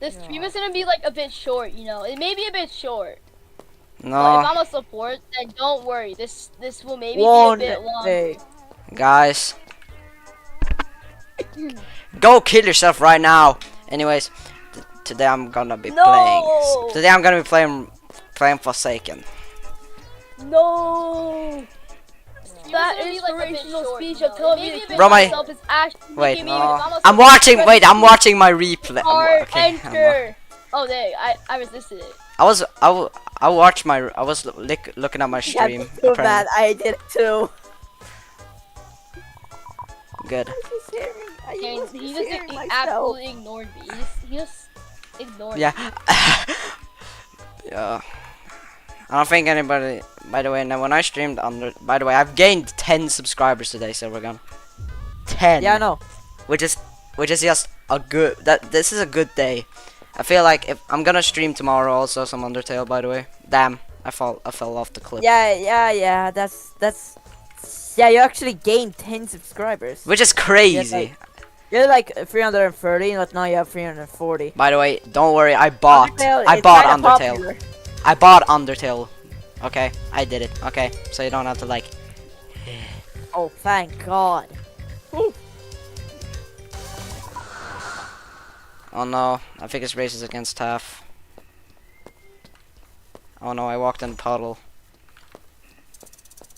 This stream is gonna be like a bit short, you know. It may be a bit short. But if No, I'm a support, then don't worry. This will maybe One be a bit long. day. guys, go kill yourself right now. Anyways, today I'm gonna be playing. Today I'm gonna be playing Forsaken. No. That inspirational speech of telling me to kill Bro, myself is actually wait, making me even if I'm a I'm watching. Wait, I'm watching my replay. support, Okay, enter. Oh, there. I resisted it. I was looking at my stream. That's too apparently. bad. I did it too. Good. He absolutely ignored me. He just ignored me. Yeah. Yeah. I don't think anybody. By the way, now when I streamed by the way, I've gained 10 subscribers today, Silvergun. 10. Yeah, I know. Which is just a good. This is a good day. I feel like if I'm gonna stream tomorrow, also some Undertale. By the way, damn, I fell off the cliff. Yeah. That's. Yeah, you actually gained 10 subscribers. Which is crazy. You're like 330, but now you have 340. By the way, don't worry, I bought Undertale. Undertale. I bought Undertale. Okay, I did it. Okay, so you don't have to like. Oh, thank God. Oh no, I think it's races against Taff. Oh no, I walked in the puddle.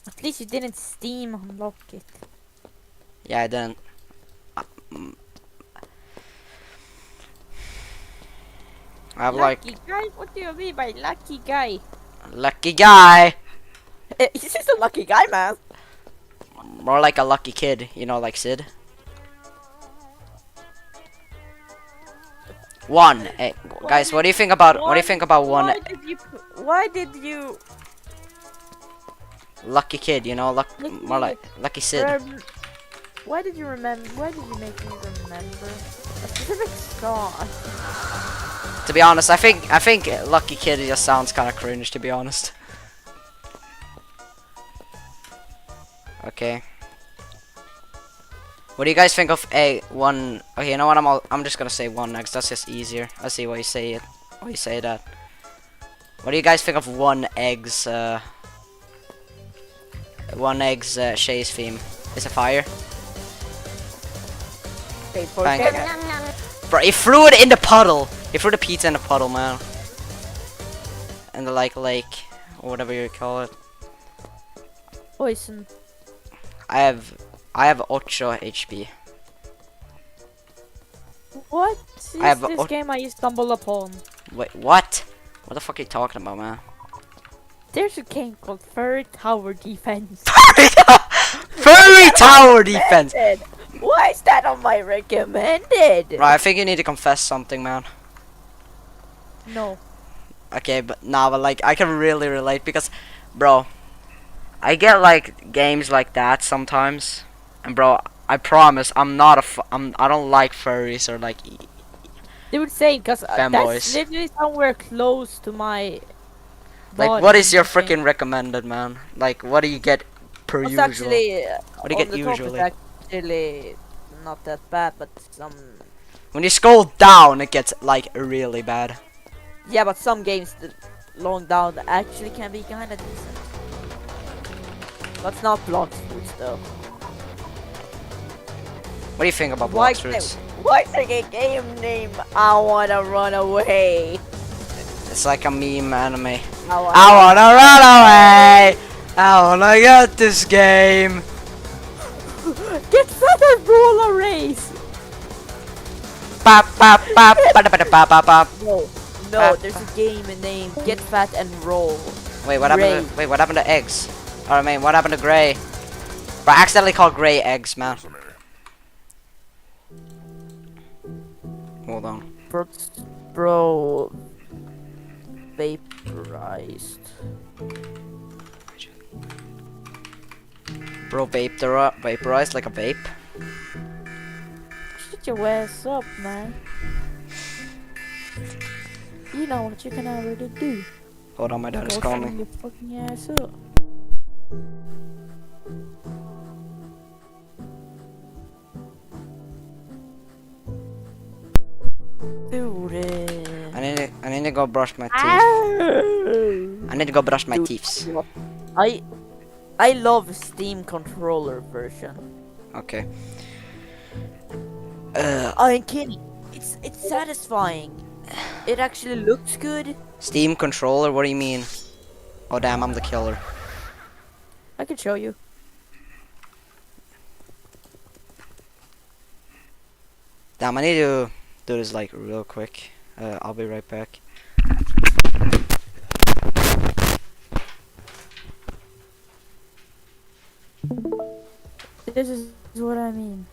At least you didn't Steam unlock it. Yeah, I didn't. I have Lucky guy? What do you mean by lucky guy? lucky guy. He's just a lucky guy, man. More like a lucky kid, you know, like Sid. One, guys. What do you think about one Why did you? lucky kid? You know, more like lucky Sid. Why did you remember? Why did you make me remember a specific song? To be honest, I think lucky kid just sounds kind of cringe. To be honest. Okay. What do you guys think of one? Okay, you know what? I'm just gonna say one next. That's just easier. I see why you say it. Why you say that? What do you guys think of one egg's Shay's theme? Is it fire? Bro, he threw it in the puddle. He threw the pizza in the puddle, man. In the lake, or whatever you call it. Poison. I have 8 HP. What is I have this game I stumbled upon? Wait, what? What the fuck are you talking about, man? There's a game called Furry Tower Defense. Furry Tower Defense! Why is that on my recommended? Right, I think you need to confess something, man. No. Okay, but like, I can really relate because, bro, I get like games like that sometimes, and bro, I promise I don't like furries or like. They would say because Fanboys. that's literally somewhere close to my. Like, what is your freaking recommended, man? Like, what do you get per usual? Actually, What do you get usually? Actually, not that bad, but some. When you scroll down, it gets like really bad. Yeah, but some games long down actually can be kind of decent. But not Blox Fruits though. What do you think about Blox Fruits? Why is a game name? I wanna run away. It's like a meme anime. I I wanna run away. I wanna get this game. Get fat and roll a race. Bop, bop, bop, ba, da, ba, da, ba, ba, ba. No, there's a game named Get Fat and Roll. Wait, what happened? What happened to eggs? Or I mean, what happened to Gray? Bro, I accidentally called Gray eggs, man. Hold on. Bro, vaporized. Bro, vaporized like a vape. Shut your ass up, man. You know what you can already do. Hold on, my dad is calling me. Your fucking ass up. Do it. need to go brush my teeth. Ah! I need to go brush my Dude, teeth. I love Steam controller version. Okay. I'm kidding. It's satisfying. It actually looks good. Steam controller? What do you mean? Oh damn, I'm the killer. I can show you. Damn, I need to do this like real quick. I'll be right back. This is what I mean.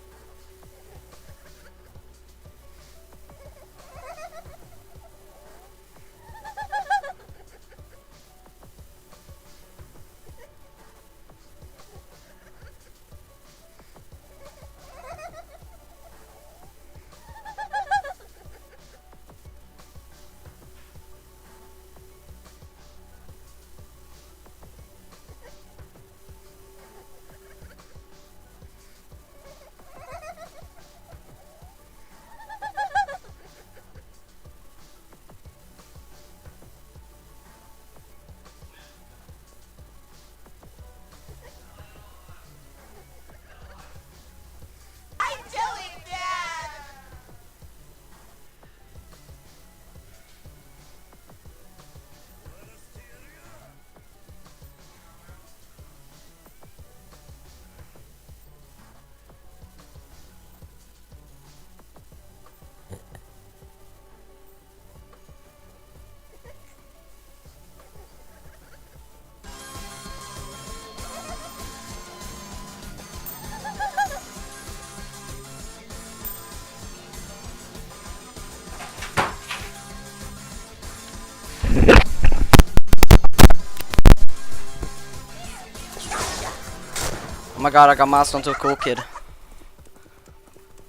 Oh my god, I got milestone to a cool kid.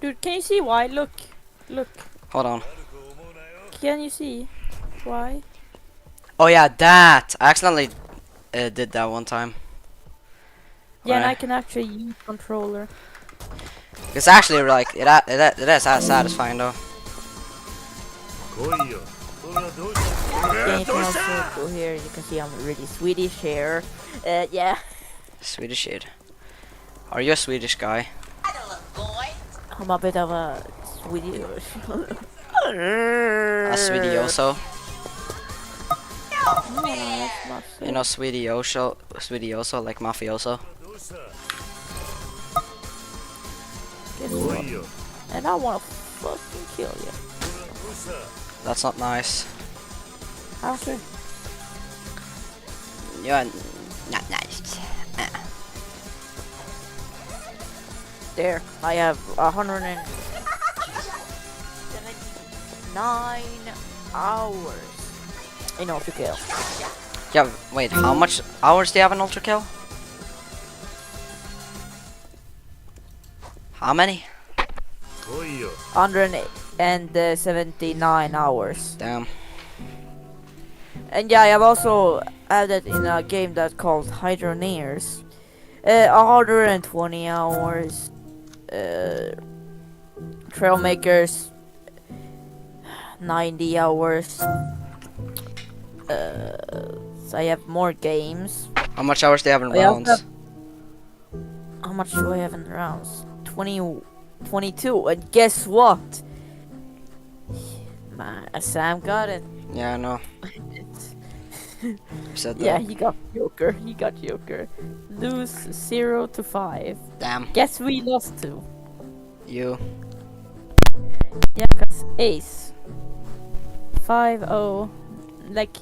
Dude, can you see why? Look. Hold on. Can you see why? Oh yeah, that! I accidentally did that one time. Yeah, and I Alright. can actually use controller. It's actually like, it is satisfying though. Yeah, you can also go here. You can see I'm really Swedish here. Yeah. Swedish shit. Are you a Swedish guy? I'm a bit of a Swedish. A Swedioso? No, that's not so. You know Swedioso like mafioso? Guess what? And I wanna fucking kill you. That's not nice. Okay. You're not nice. There, I have 179 hours in Ultra Kill. Yeah, wait, how much hours do you have in Ultra Kill? How many? 179 hours. Damn. And yeah, I have also added in a game that's called Hydroneers. 120 hours. Trailmakers 90 hours. So I have more games. How much hours do you have in I also rounds? How much do I have in rounds? 22. And guess what? Sam got it. Yeah, I know. You said that. Yeah, he got Joker. Lose 0 to 5. Damn. Guess we lost 2. You. Yeah, cause Ace 5-0. Like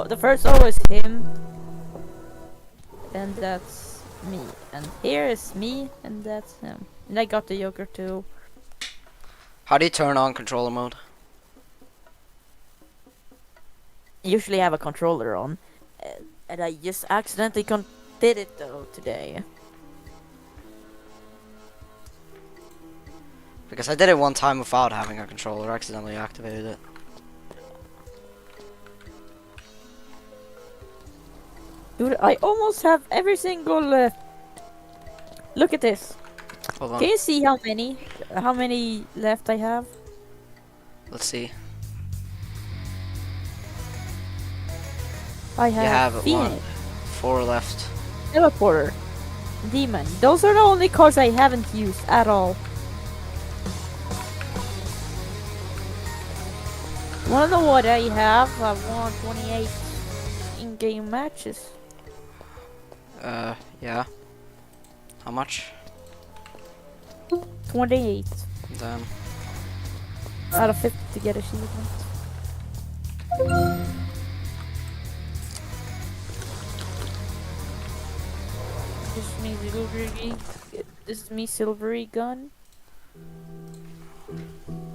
the first O is him. And that's me. And here is me, and that's him. And I got the Joker too. How do you turn on controller mode? Usually have a controller on. And I just accidentally did it though today. Because I did it one time without having a controller, I accidentally activated it. Dude, I almost have every single. Look at this. Hold on. Can you see how many left I have? Let's see. I You have have Phoenix, one. 4 left. Teleporter, Demon. Those are the only cards I haven't used at all. Wanna know what I have? I've won 28 in-game matches. Yeah. How much? 28 Damn. out of 50 to get achievement. This is me silvery gun.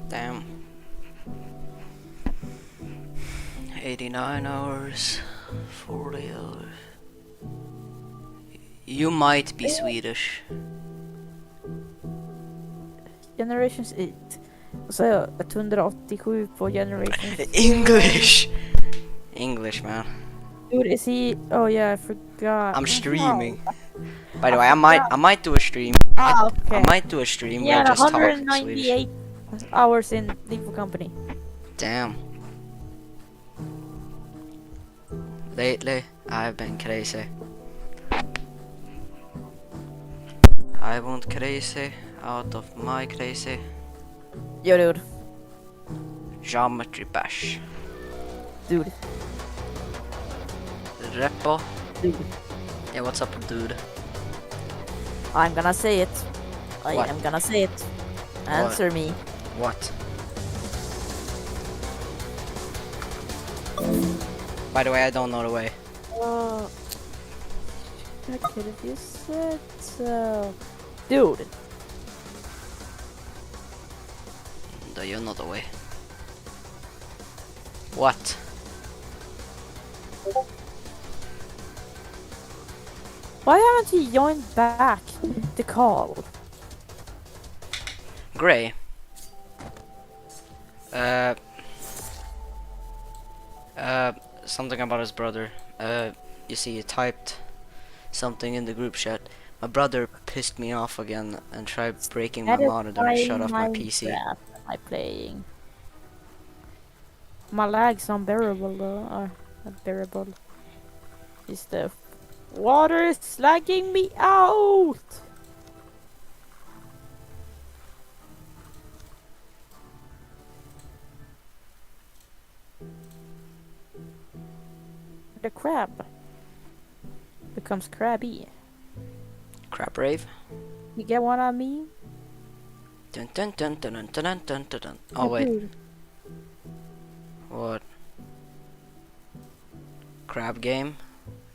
Damn. 89 hours. 40 hours. You might be Swedish. Generations 8. Och så har jag 187 på Generations 4. English! English, man. Dude, is he? Oh yeah, I forgot. I'm streaming. By the way, I might do a stream. Ah, okay. I might do a stream where I Yeah, just talk Swedish. 198 hours in Leaf Company. Damn. Lately, I've been crazy. I went crazy out of my crazy Yo, dude. geometry bash. Dude. Repo. Dude. Yeah, what's up, dude? I'm gonna say it. I What? am gonna say it. Answer me. What? By the way, I don't know the way. I could have just said so. Dude. Do you know the way? What? Why haven't you joined back the call? Gray. Something about his brother. You see, he typed something in the group chat. My brother pissed me off again and tried breaking my monitor and shut off my PC. Am I playing? My lag's unbearable though. Unbearable. Is the water is lagging me out? The crab becomes crabby. Crap rave. You get what I mean? Dun dun dun dun dun dun dun dun dun. Oh wait, Dude, what? Crab game?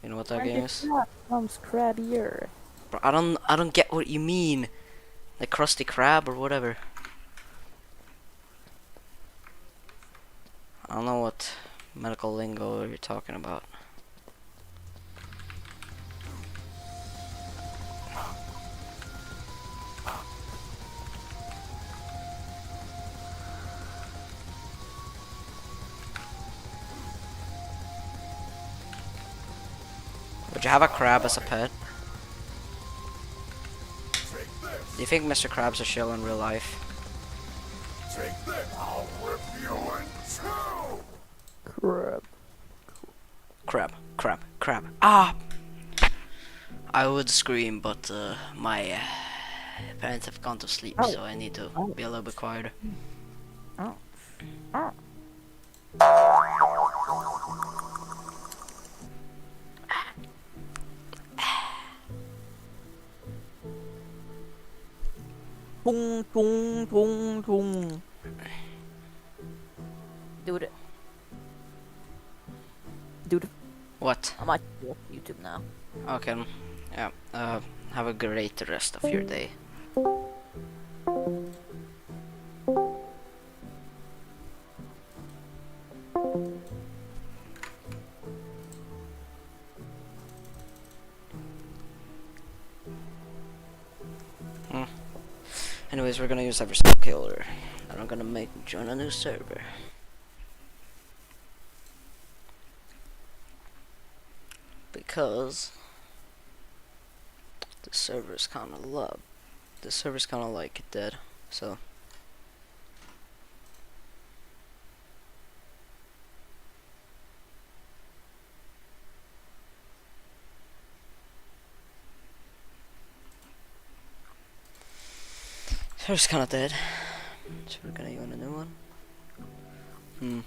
You know what that when game the is? crab becomes crabbier. Bro, I don't get what you mean. Like Krusty Krab or whatever. I don't know what medical lingo you're talking about. Would you have a crab as a pet? Do you think Mr. Krabs a shill in real life? Crab. Crab. Ah! I would scream, but my parents have gone to sleep, Oh. so I need to be a little bit quieter. Oh. Oh. Tung tung tung tung. Dude. Dude, What? I might go off YouTube now. Okay. Yeah. Have a great rest of your day. Anyways, we're gonna use Eversnap Killer, and I'm gonna join a new server. Because the server's kind of like dead, so Computer's kinda dead. So we're gonna go on a new one.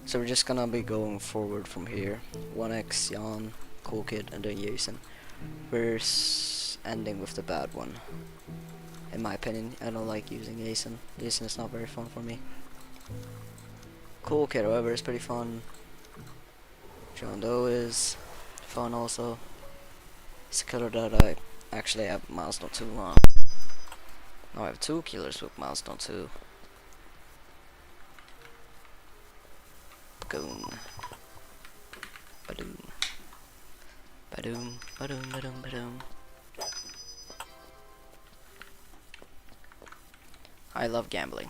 So we're just gonna be going forward from here. 1x, Jan, Cool Kid, and then Jason. We're ending with the bad one. In my opinion, I don't like using Jason. Jason is not very fun for me. Cool Kid, however, is pretty fun. John Doe is fun also. It's a killer that I actually have milestone 2 on. Now I have 2 killers with milestone 2. Boom. Badoom. Badoom, badoom, badoom, badoom. I love gambling.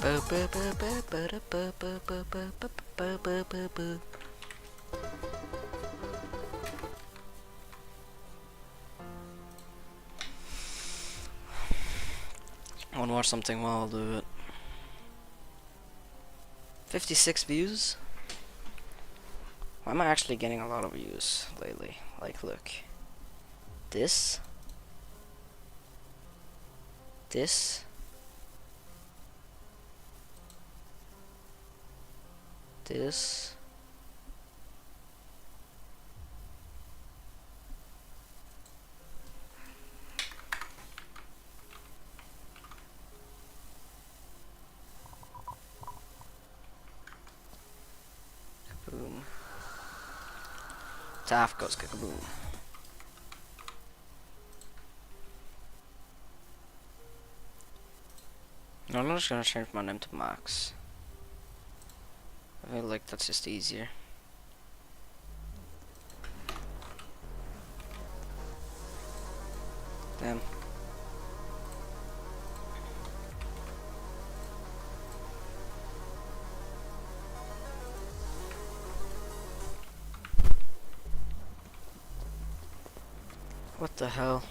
I wanna watch something while I'll do it. 56 views? Why am I actually getting a lot of views lately? Like, look. This. This. This. Kaboom. Taff goes kaboom. No, I'm just gonna change my name to Max. I feel like that's just easier. Damn. What the hell?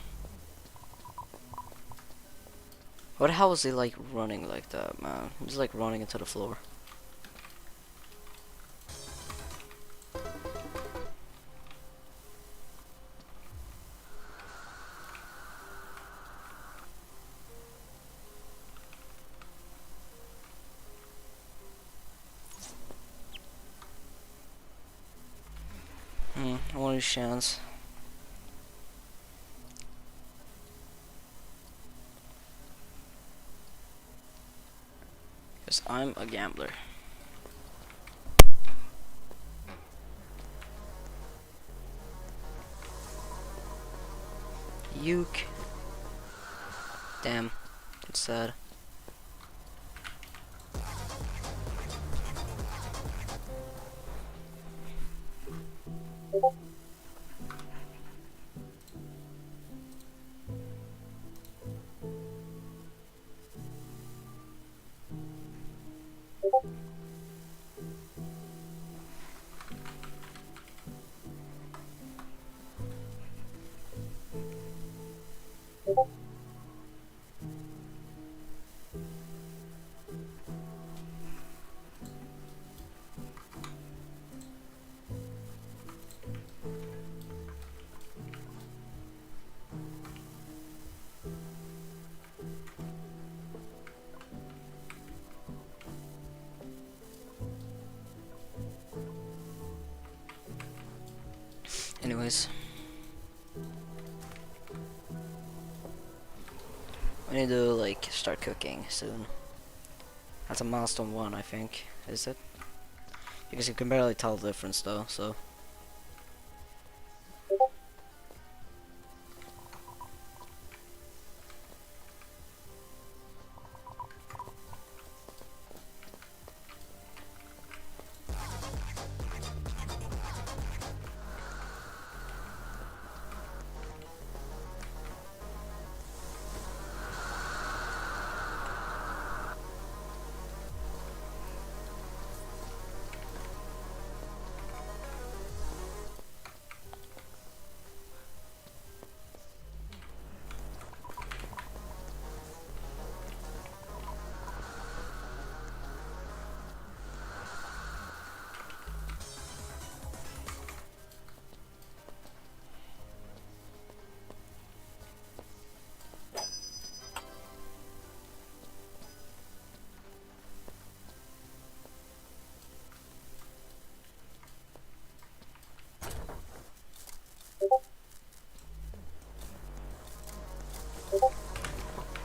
What the hell was he like running like that, man? He was like running into the floor. One of these chance. Because I'm a gambler. Uke. Damn. It's sad. Anyways. We need to like start cooking soon. That's a milestone 1, I think. Is it? Because you can barely tell the difference though, so.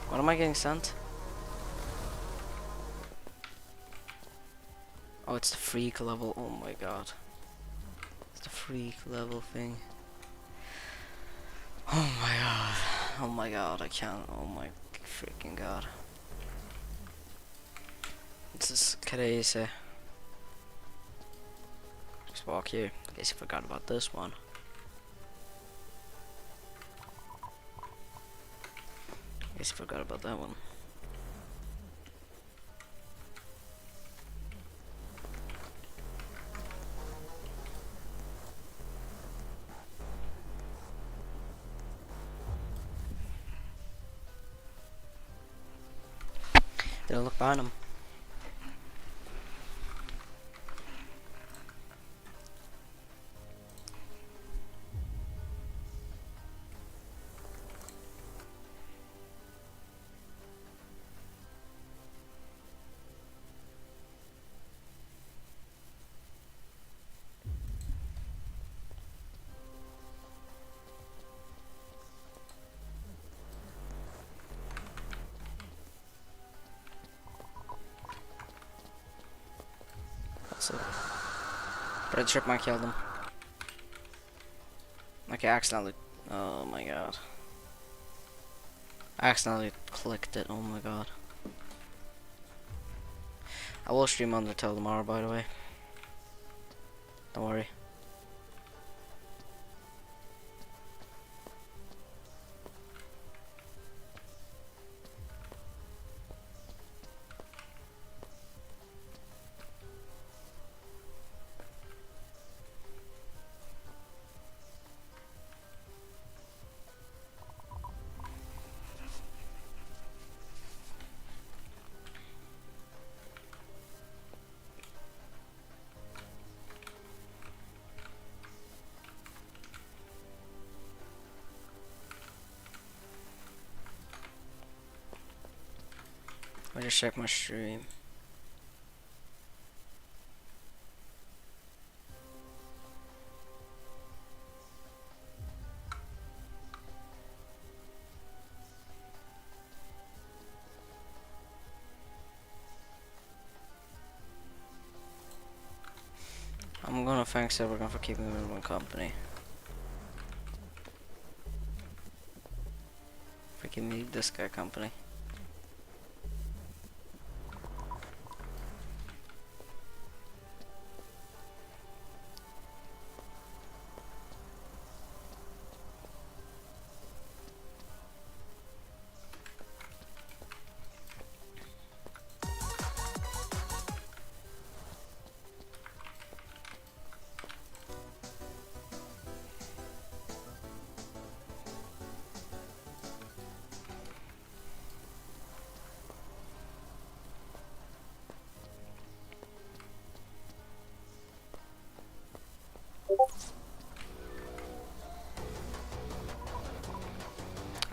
What am I getting sent? Oh, it's the freak level. Oh my god. It's the freak level thing. Oh my god. Oh my god, I can't. Oh my freaking god. This is crazy. Just walk here. I guess I forgot about this one. I guess I forgot about that one. Didn't look behind him. So, Red Chipmunk killed him. Okay, accidentally. Oh my god. I accidentally clicked it. Oh my god. I will stream Undertale tomorrow, by the way. Don't worry. I just check my stream. I'm gonna thank everyone for keeping me in my company. For giving me this guy company.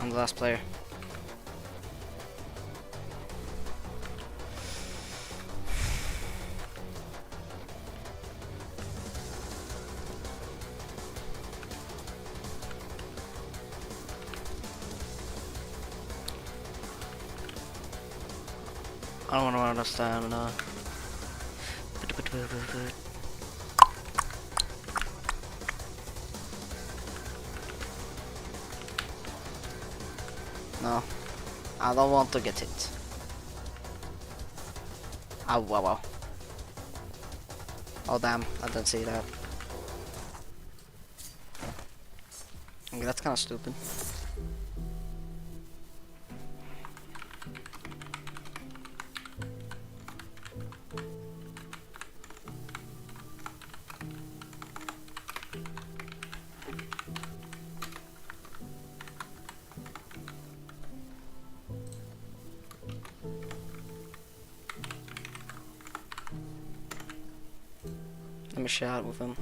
I'm the last player. I don't understand. No, I don't want to get hit. Oh wow wow. Oh damn, I didn't see that. Okay, that's kind of stupid. Let me chat with him.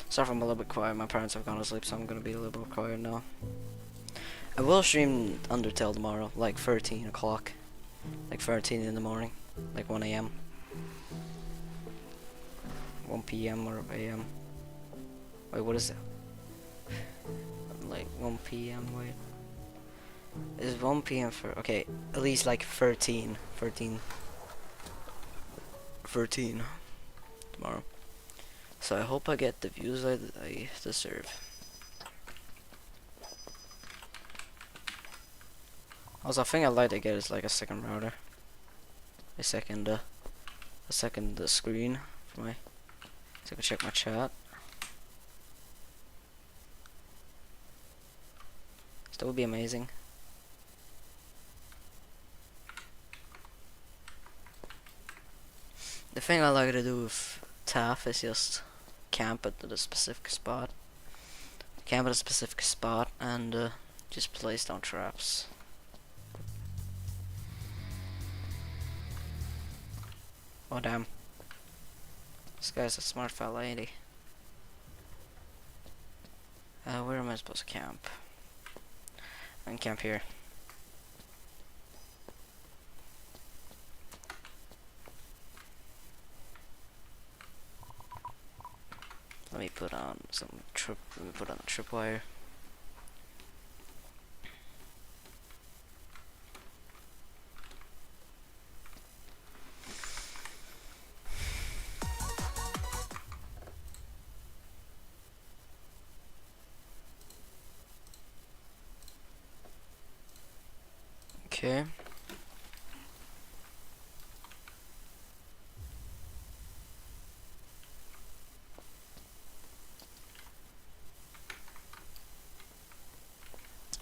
Sorry if I'm a little bit quiet. My parents have gone to sleep, so I'm gonna be a little bit quiet now. I will stream Undertale tomorrow, like 13 o'clock. Like 13 in the morning. Like 1 a.m. 1 p.m. or a.m. Wait, what is it? Like 1 p.m. Wait. Is 1 p.m. for... Okay, at least like 13 tomorrow. So I hope I get the views I deserve. Also, I think I'd like to get is like a second router, a second screen for my, so I can check my chat. So that would be amazing. The thing I like to do with TAF is just camp at the specific spot. Camp at a specific spot and just place down traps. Oh damn. This guy's a smart fella, ain't he? Where am I supposed to camp? I can camp here. Let me put on a tripwire. Okay.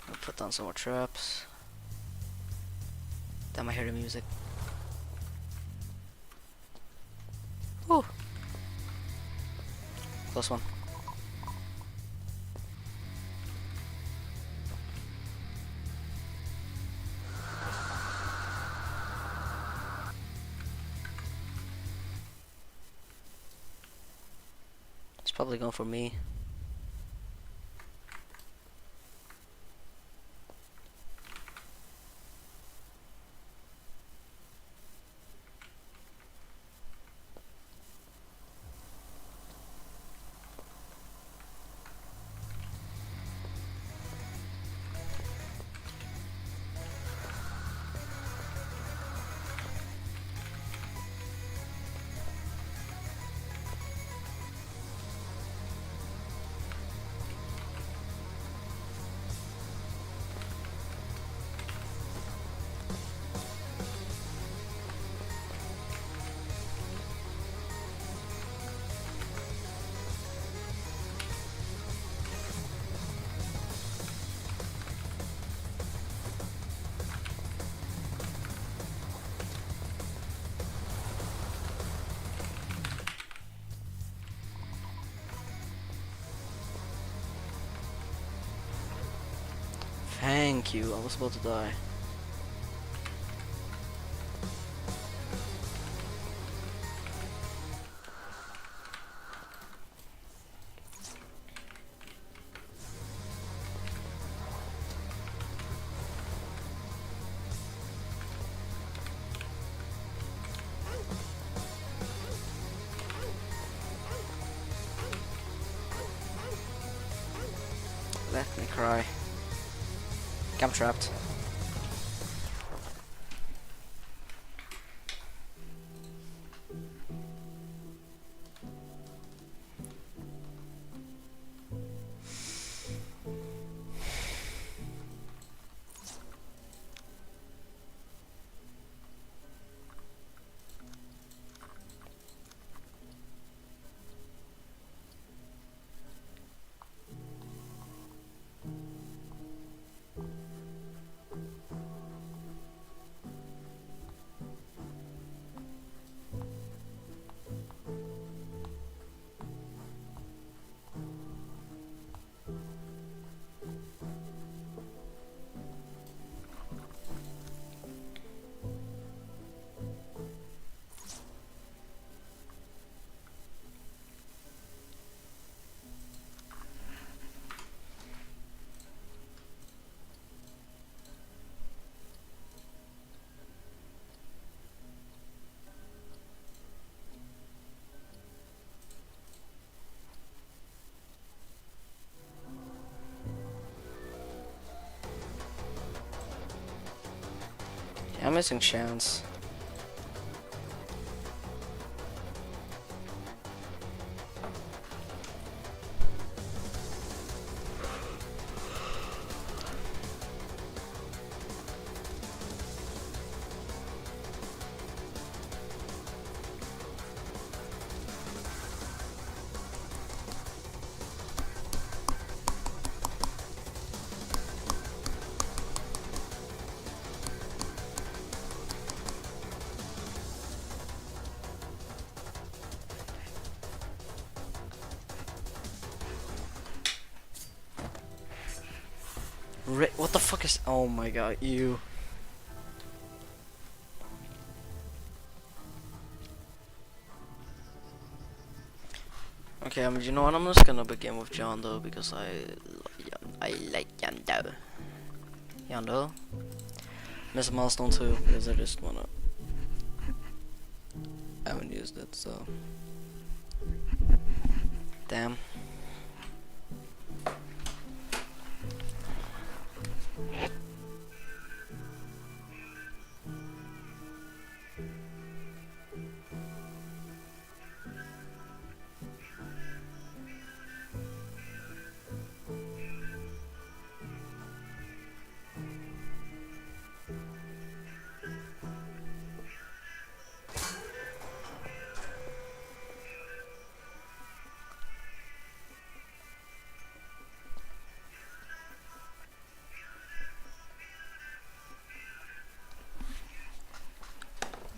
I'll put down some more traps. Damn, I hear the music. Woo! Close one. It's probably going for me. Thank you, I was about to die. Let me cry. I'm trapped. I'm missing chance. What the fuck is? Oh my god, you. Okay, you know what? I'm just gonna begin with Yondo because I like Yondo. Yondo. Miss a milestone too because I just wanna. I haven't used it, so. Damn.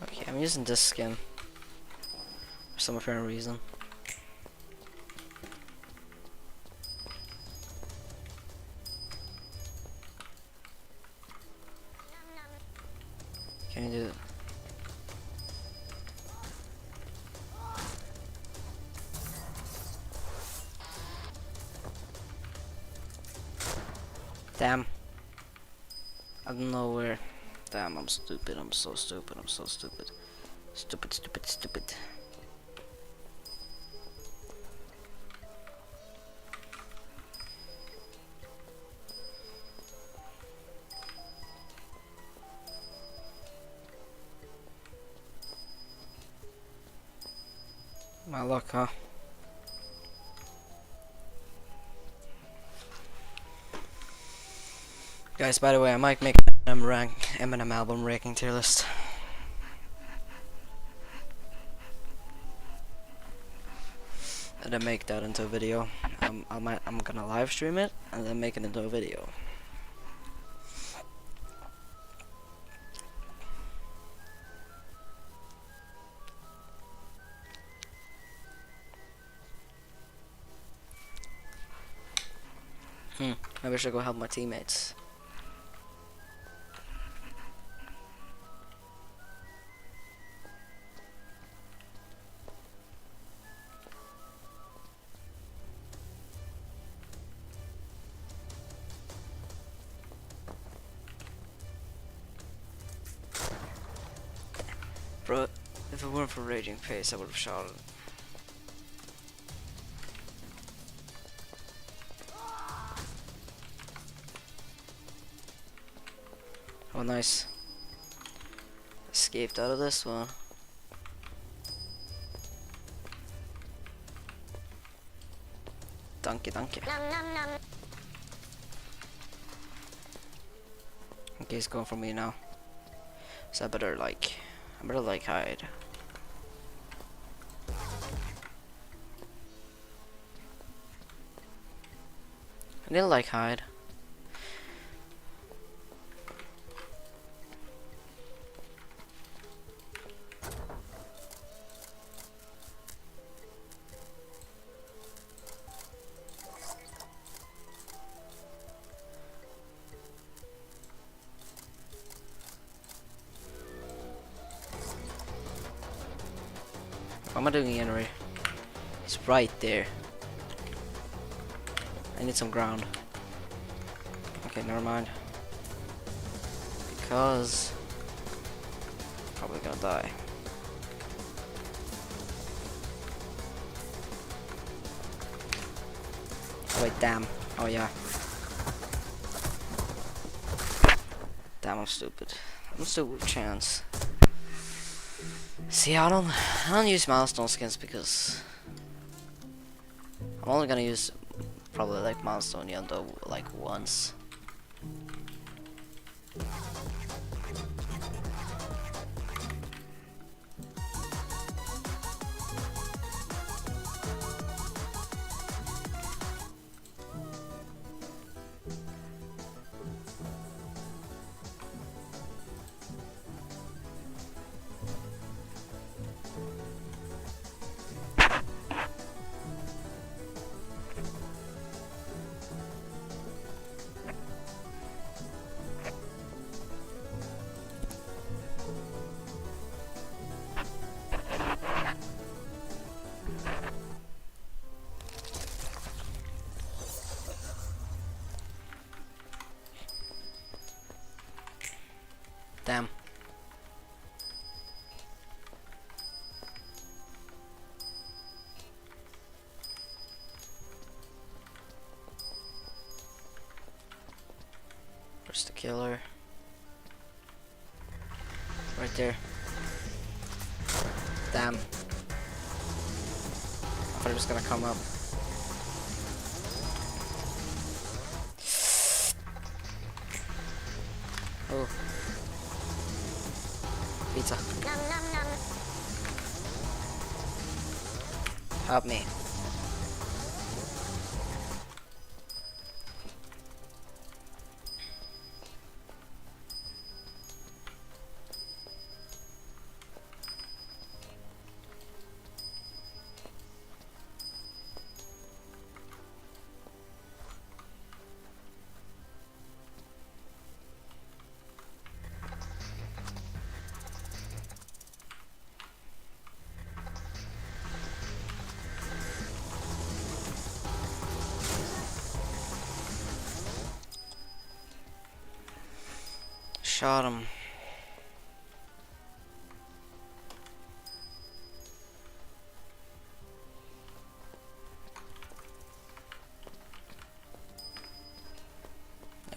Okay, I'm using this skin for some apparent reason. Can you do it? Damn. I don't know where. Damn, I'm stupid. I'm so stupid. I'm so stupid. Stupid, stupid, stupid. My luck, huh? Guys, by the way, I might make an Eminem album ranking tier list. And then make that into a video. I'm gonna live stream it and then make it into a video. Maybe I should go help my teammates. Bro, if it weren't for Raging Face, I would have shot it. Oh, nice. Escaped out of this one. Donkey, donkey. Okay, he's going for me now. So I better like hide. I didn't like hide. What am I doing, Henry? It's right there. I need some ground. Okay, never mind. Because probably gonna die. Oh, wait, damn. Oh yeah. Damn, I'm stupid. Let's do chance. See, I don't use milestone skins because I'm only gonna use probably like milestone Yendo like once. Damn. Where's the killer? Right there. Damn. I thought it was gonna come up. Oh. Pizza. Help me. Shot him.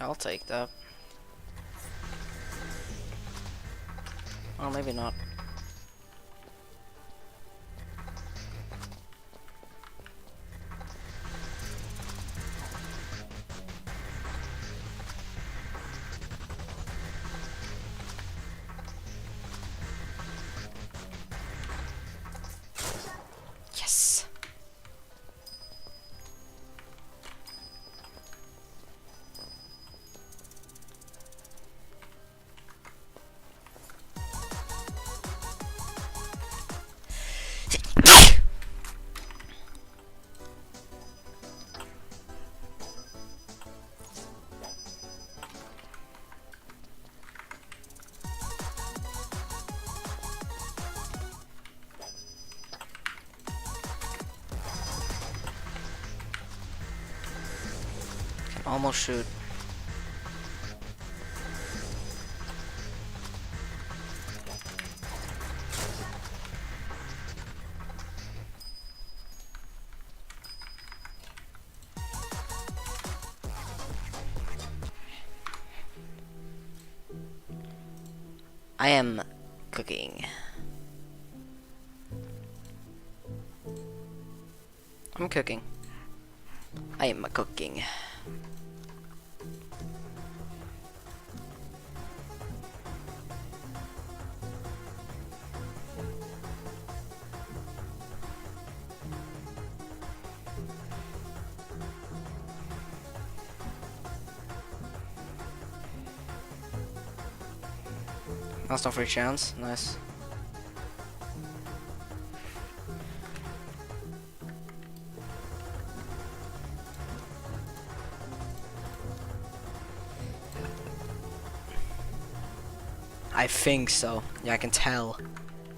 I'll take that. Oh, maybe not. Yes. Almost shoot. I am cooking. I'm cooking. I am cooking. That's not free chance. Nice. I think so. Yeah, I can tell.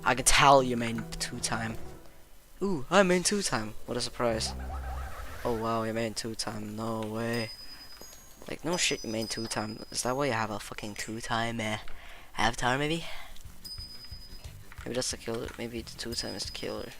I can tell you main 2-time. Ooh, I main 2-time. What a surprise. Oh wow, you main 2-time. No way. Like, no shit, you main 2-time. Is that why you have a fucking 2-time avatar, maybe? Maybe that's the killer. Maybe the 2-time is the killer.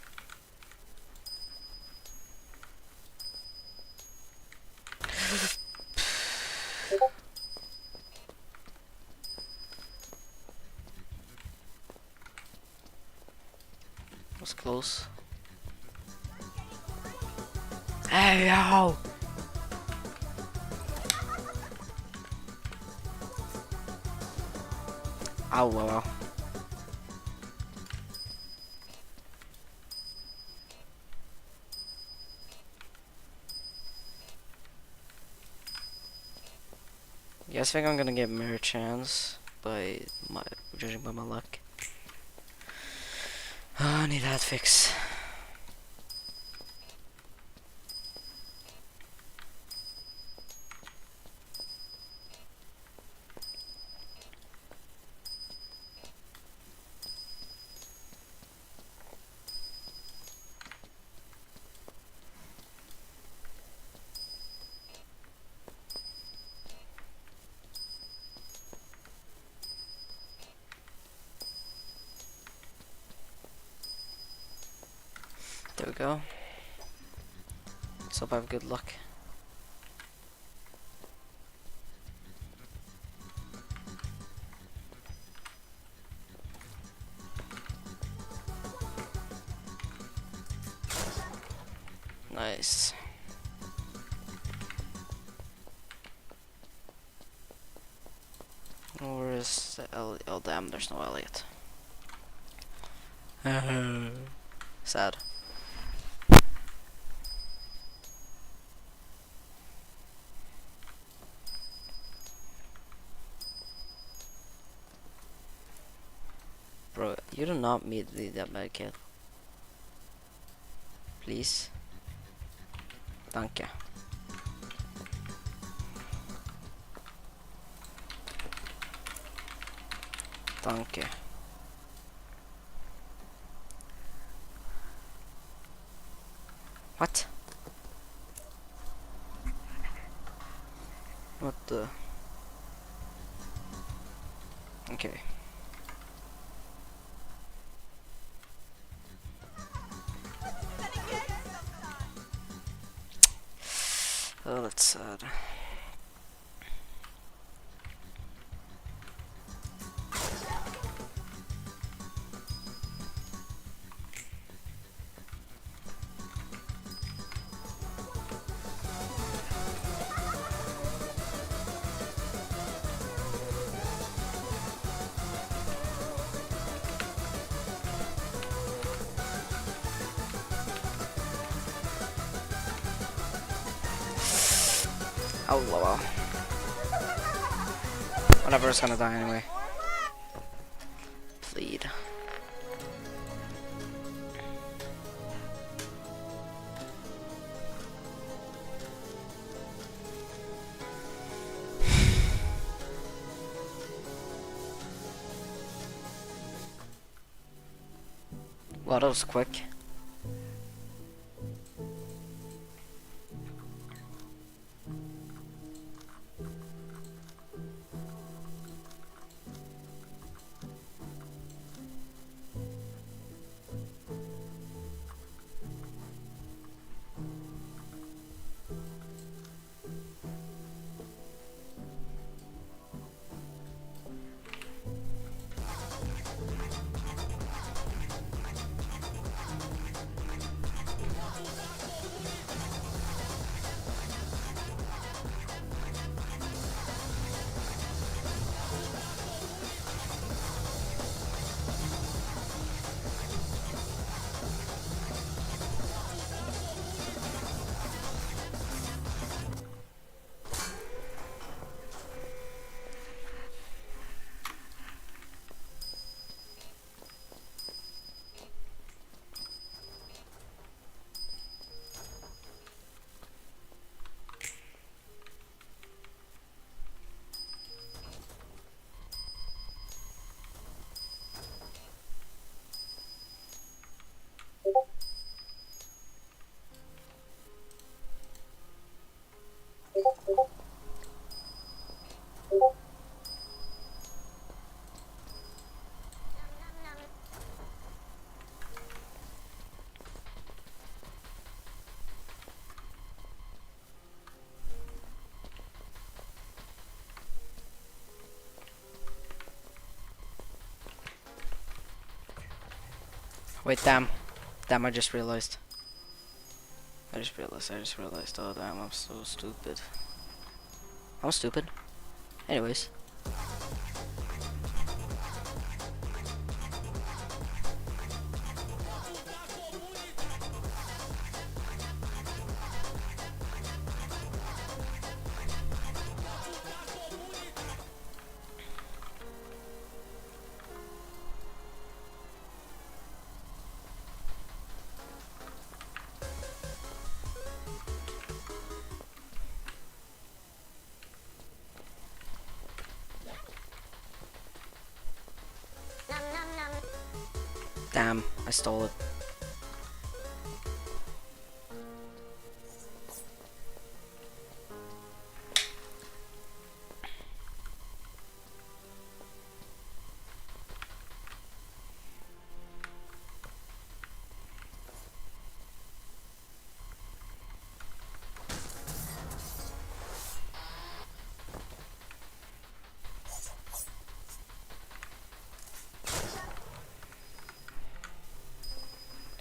close. Hey yo! Oh wow. Guess I think I'm gonna get mirror chance by my judging by my luck. I need that fix. There we go. Let's hope I have good luck. Nice. Where is the Elliot? Oh damn, there's no Elliot. Sad. Bro, you do not need that medkit. Please. Danke. Danke. What? What the? Okay. Oh, that's sad. Oh well. Whatever, it's gonna die anyway. Plead. Wow, that was quick. Wait, damn. Damn, I just realized. I just realized. Oh damn, I'm so stupid. I'm stupid. Anyways. Damn, I stole it.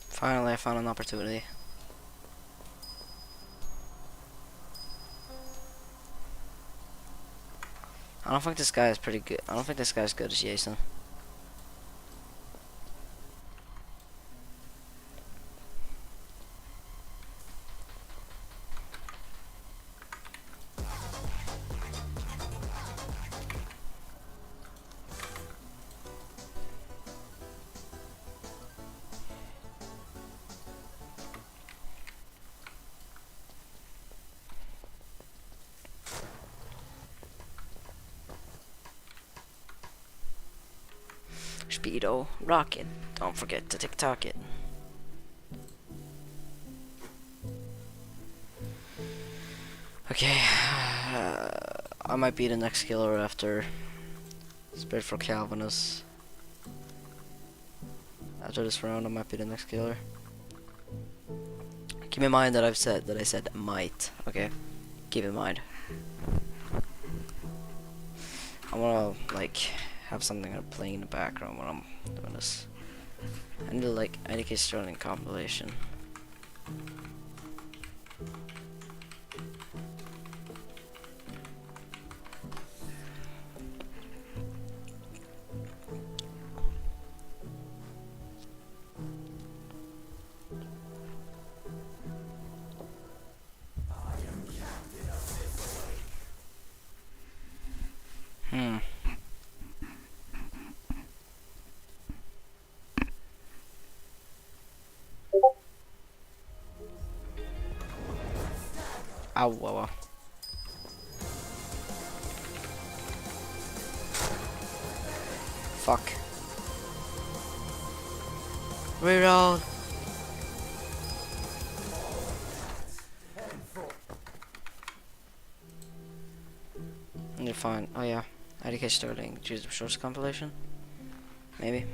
Finally, I found an opportunity. I don't think this guy is pretty good. I don't think this guy's good as Jason. Speedo, rocket. Don't forget to TikTok it. Okay, I might be the next killer after Spirit for Calvinus. After this round, I might be the next killer. Keep in mind that I said might. Okay, keep in mind. I wanna like have something playing in the background when I'm doing this. I need to like indicate Sterling compilation. Ow, wow, wow. Fuck. Reroll. I need to find. Oh yeah, IDK Sterling. Choose the shorts compilation. Maybe.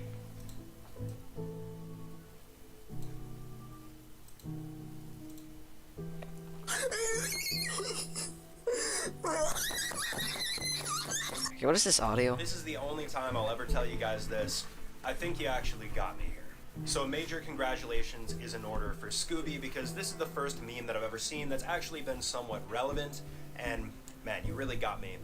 Okay, what is this audio? This is the only time I'll ever tell you guys this. I think you actually got me here. So a major congratulations is in order for Scooby, because this is the first meme that I've ever seen that's actually been somewhat relevant, and man, you really got me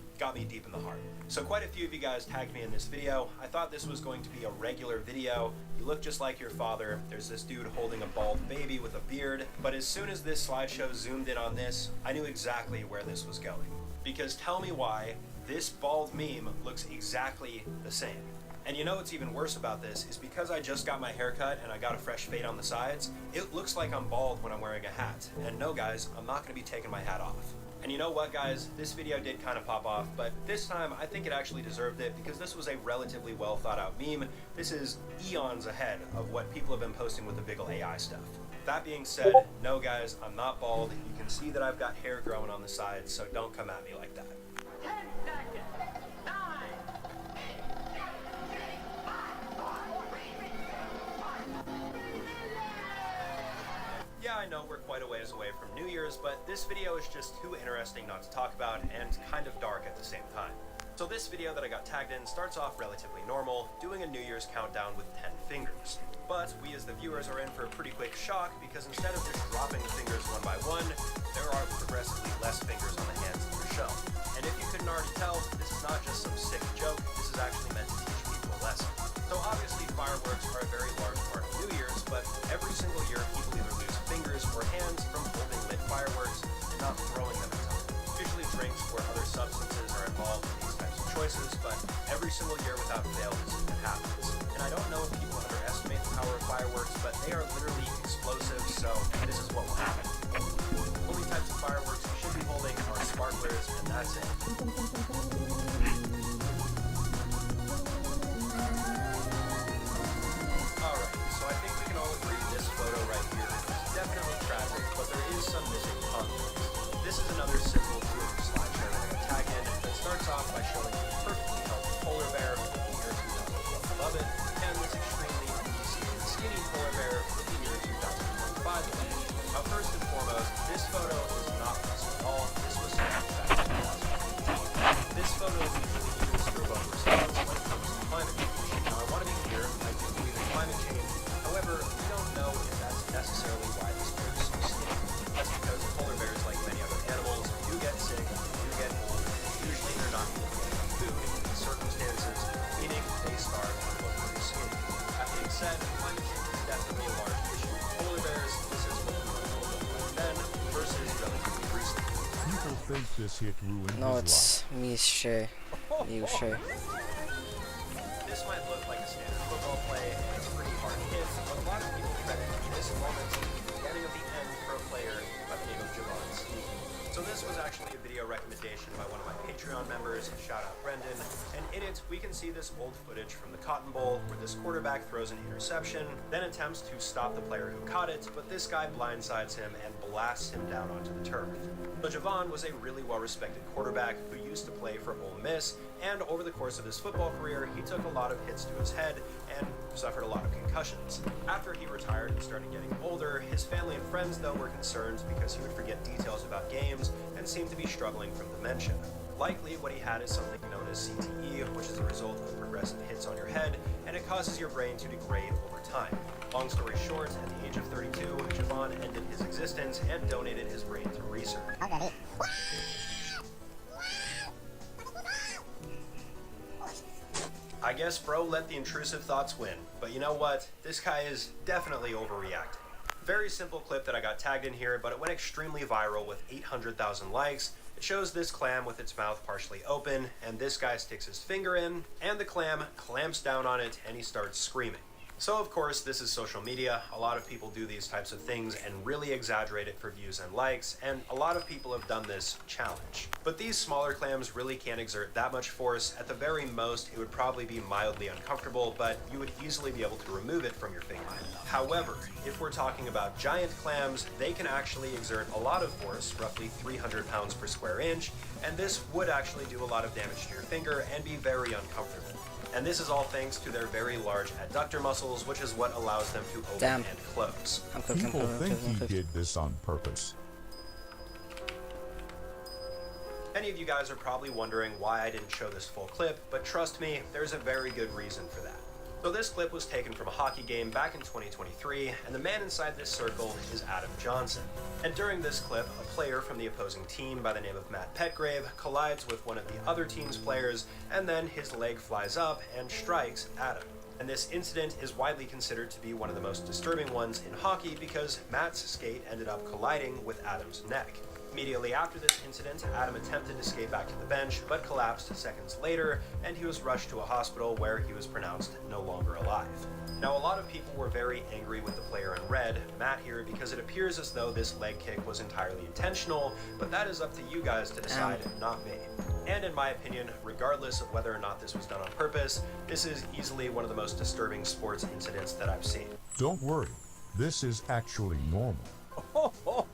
deep in the heart. So quite a few of you guys tagged me in this video. I thought this was going to be a regular video. You look just like your father. There's this dude holding a bald baby with a beard. But as soon as this slideshow zoomed in on this, I knew exactly where this was going. Because tell me why this bald meme looks exactly the same. And you know what's even worse about this is because I just got my hair cut and I got a fresh fade on the sides, it looks like I'm bald when I'm wearing a hat. And no guys, I'm not gonna be taking my hat off. And you know what guys, this video did kind of pop off, but this time I think it actually deserved it because this was a relatively well thought out meme. This is eons ahead of what people have been posting with the Vigil AI stuff. That being said, no guys, I'm not bald. You can see that I've got hair growing on the sides, so don't come at me like that. 10 seconds. 9. Yeah, I know we're quite a ways away from New Year's, but this video is just too interesting not to talk about and kind of dark at the same time. So this video that I got tagged in starts off relatively normal, doing a New Year's countdown with 10 fingers. But we as the viewers are in for a pretty quick shock because instead of just dropping the fingers one by one, there are progressively less fingers on the hands that are shown. And if you couldn't already tell, this is not just some sick joke, this is actually meant to teach people a lesson. So obviously fireworks are a very large part of New Year's, but every single year people either lose fingers or hands from holding lit fireworks and not throwing them at time. Usually drinks or other substances are involved in these types of choices, but every single year without fail this happens. And I don't know if people underestimate the power of fireworks, but they are literally explosive, so this is what will happen. Only types of fireworks you should be holding are sparklers, and that's it. Alright, so I think we can all agree this photo right here is definitely tragic, but there is some missing context. This is another simple two-inch slideshow that I got tagged in that starts off by showing a perfectly healthy polar bear with the year 2012 above it, and this extremely emaciated skinny polar bear with the year 2025 above it. Now first and foremost, this photo is not recent at all. This was taken back in 2018. This photo is usually used to evoke response when it comes to climate change. Now I want to be clear, I do believe in climate change. However, we don't know if that's necessarily why this bear is so skinny. That's because polar bears, like many other animals, do get sick, do get old, and usually they're not able to get enough food in these circumstances, meaning they starve and look pretty skinny. That being said, climate change is definitely a large issue. Polar bears, this is what we were told back then versus relatively recent. People think this hit ruined No, his life. it's Miche. This might look like a standard football play, and it's pretty hard hit, but a lot of people credit this moment to the beginning of the end for a player by the name of Javon Sneed. So this was actually a video recommendation by one of my Patreon members, shout out Brendan, and in it we can see this old footage from the Cotton Bowl where this quarterback throws an interception, then attempts to stop the player who caught it, but this guy blindsides him and blasts him down onto the turf. So Javon was a really well-respected quarterback who used to play for Ole Miss, and over the course of his football career, he took a lot of hits to his head and suffered a lot of concussions. After he retired and started getting older, his family and friends, though, were concerned because he would forget details about games and seemed to be struggling from dementia. Likely, what he had is something known as CTE, which is a result of progressive hits on your head, and it causes your brain to degrade over time. Long story short, at the age of 32, Javon ended his existence and donated his brain to research. I guess bro let the intrusive thoughts win, but you know what? This guy is definitely overreacting. Very simple clip that I got tagged in here, but it went extremely viral with 800,000 likes. It shows this clam with its mouth partially open, and this guy sticks his finger in, and the clam clamps down on it, and he starts screaming. So of course, this is social media. A lot of people do these types of things and really exaggerate it for views and likes, and a lot of people have done this challenge. But these smaller clams really can't exert that much force. At the very most, it would probably be mildly uncomfortable, but you would easily be able to remove it from your finger. However, if we're talking about giant clams, they can actually exert a lot of force, roughly 300 pounds per square inch, and this would actually do a lot of damage to your finger and be very uncomfortable. And this is all thanks to their very large adductor muscles, which is what allows them to open Damn. and close. People think he did this on purpose. Many of you guys are probably wondering why I didn't show this full clip, but trust me, there's a very good reason for that. So this clip was taken from a hockey game back in 2023, and the man inside this circle is Adam Johnson. And during this clip, a player from the opposing team by the name of Matt Petgrave collides with one of the other team's players, and then his leg flies up and strikes Adam. And this incident is widely considered to be one of the most disturbing ones in hockey because Matt's skate ended up colliding with Adam's neck. Immediately after this incident, Adam attempted to skate back to the bench, but collapsed seconds later, and he was rushed to a hospital where he was pronounced no longer alive. Now, a lot of people were very angry with the player in red, Matt here, because it appears as though this leg kick was entirely intentional, but that is up to you guys to decide, not me. And in my opinion, regardless of whether or not this was done on purpose, this is easily one of the most disturbing sports incidents that I've seen. Don't worry, this is actually normal.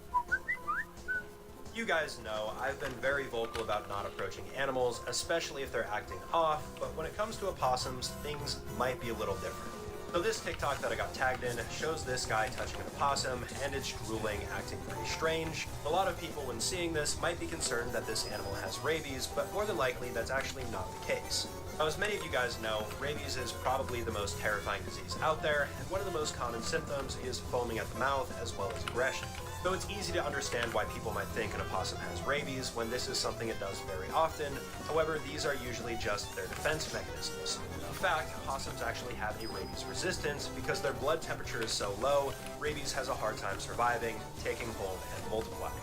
You guys know I've been very vocal about not approaching animals, especially if they're acting off, but when it comes to opossums, things might be a little different. So this TikTok that I got tagged in shows this guy touching an opossum, and it's drooling, acting pretty strange. A lot of people when seeing this might be concerned that this animal has rabies, but more than likely that's actually not the case. Now, as many of you guys know, rabies is probably the most terrifying disease out there, and one of the most common symptoms is foaming at the mouth as well as aggression. So it's easy to understand why people might think an opossum has rabies when this is something it does very often. However, these are usually just their defense mechanisms. In fact, opossums actually have a rabies resistance because their blood temperature is so low, rabies has a hard time surviving, taking hold, and multiplying.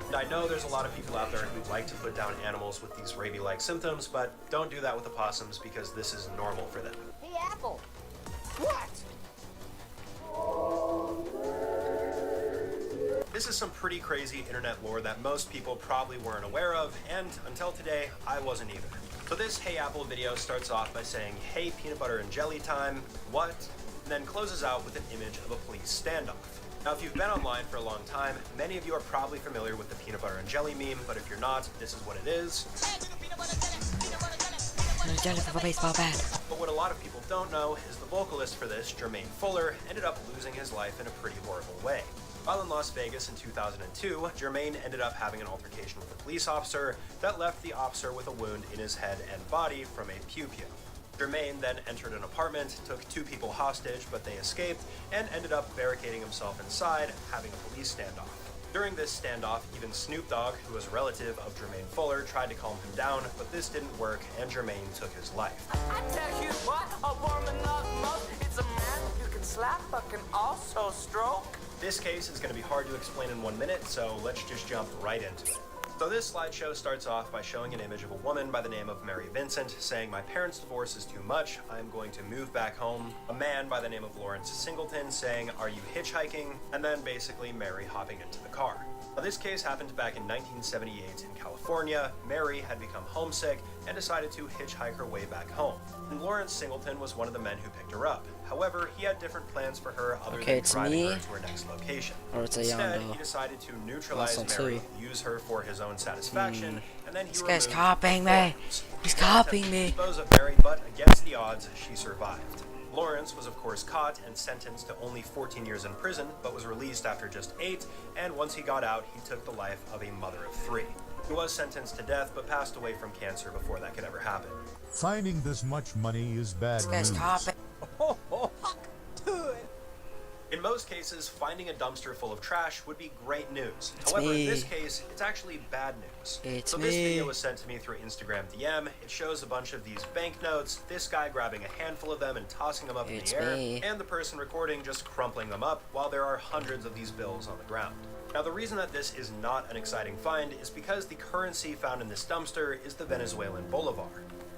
And I know there's a lot of people out there who like to put down animals with these rabies-like symptoms, but don't do that with opossums because this is normal for them. Hey, Apple. What? This is some pretty crazy internet lore that most people probably weren't aware of, and until today, I wasn't either. So this Hey Apple video starts off by saying, "Hey peanut butter and jelly time, what?" and then closes out with an image of a police standoff. Now, if you've been online for a long time, many of you are probably familiar with the peanut butter and jelly meme, but if you're not, this is what it is. Jelly for baseball bat. But what a lot of people don't know is the vocalist for this, Jermaine Fuller, ended up losing his life in a pretty horrible way. While in Las Vegas in 2002, Jermaine ended up having an altercation with a police officer that left the officer with a wound in his head and body from a pew-pew. Jermaine then entered an apartment, took 2 people hostage, but they escaped, and ended up barricading himself inside, having a police standoff. During this standoff, even Snoop Dogg, who was a relative of Jermaine Fuller, tried to calm him down, but this didn't work, and Jermaine took his life. I tell you what, a woman loves most. It's a man you can slap but can also stroke. This case is going to be hard to explain in 1 minute, so let's just jump right into it. So this slideshow starts off by showing an image of a woman by the name of Mary Vincent saying, "My parents' divorce is too much, I'm going to move back home." A man by the name of Lawrence Singleton saying, "Are you hitchhiking?" And then basically Mary hopping into the car. Now this case happened back in 1978 in California. Mary had become homesick and decided to hitchhike her way back home. And Lawrence Singleton was one of the men who picked her up. However, he had different plans for her other Okay, than it's driving me. her to her next location. Or it's a Instead, Yando. he decided to neutralize Last one Mary, too. use her for his own satisfaction, and then he This guy's removed copying the me. forms. He's He copying attempted to me. dispose of Mary, but against the odds, she survived. Lawrence was of course caught and sentenced to only 14 years in prison, but was released after just 8, and once he got out, he took the life of a mother of 3. He was sentenced to death, but passed away from cancer before that could ever happen. Finding this much money is bad This guy's news. copying. In most cases, finding a dumpster full of trash would be great news. It's However, me. in this case, it's actually bad news. It's so this me. video was sent to me through Instagram DM. It shows a bunch of these banknotes, this guy grabbing a handful of them and tossing them up It's in the air, me. and the person recording just crumpling them up while there are hundreds of these bills on the ground. Now, the reason that this is not an exciting find is because the currency found in this dumpster is the Venezuelan bolivar.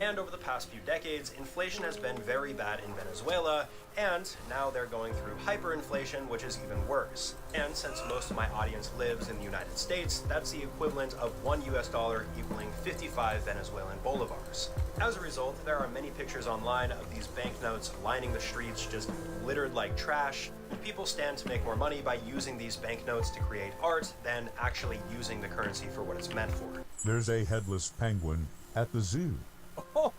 And over the past few decades, inflation has been very bad in Venezuela, and now they're going through hyperinflation, which is even worse. And since most of my audience lives in the United States, that's the equivalent of $1 US equaling 55 Venezuelan bolivars. As a result, there are many pictures online of these banknotes lining the streets just littered like trash, and people stand to make more money by using these banknotes to create art than actually using the currency for what it's meant for. There's a headless penguin at the zoo. A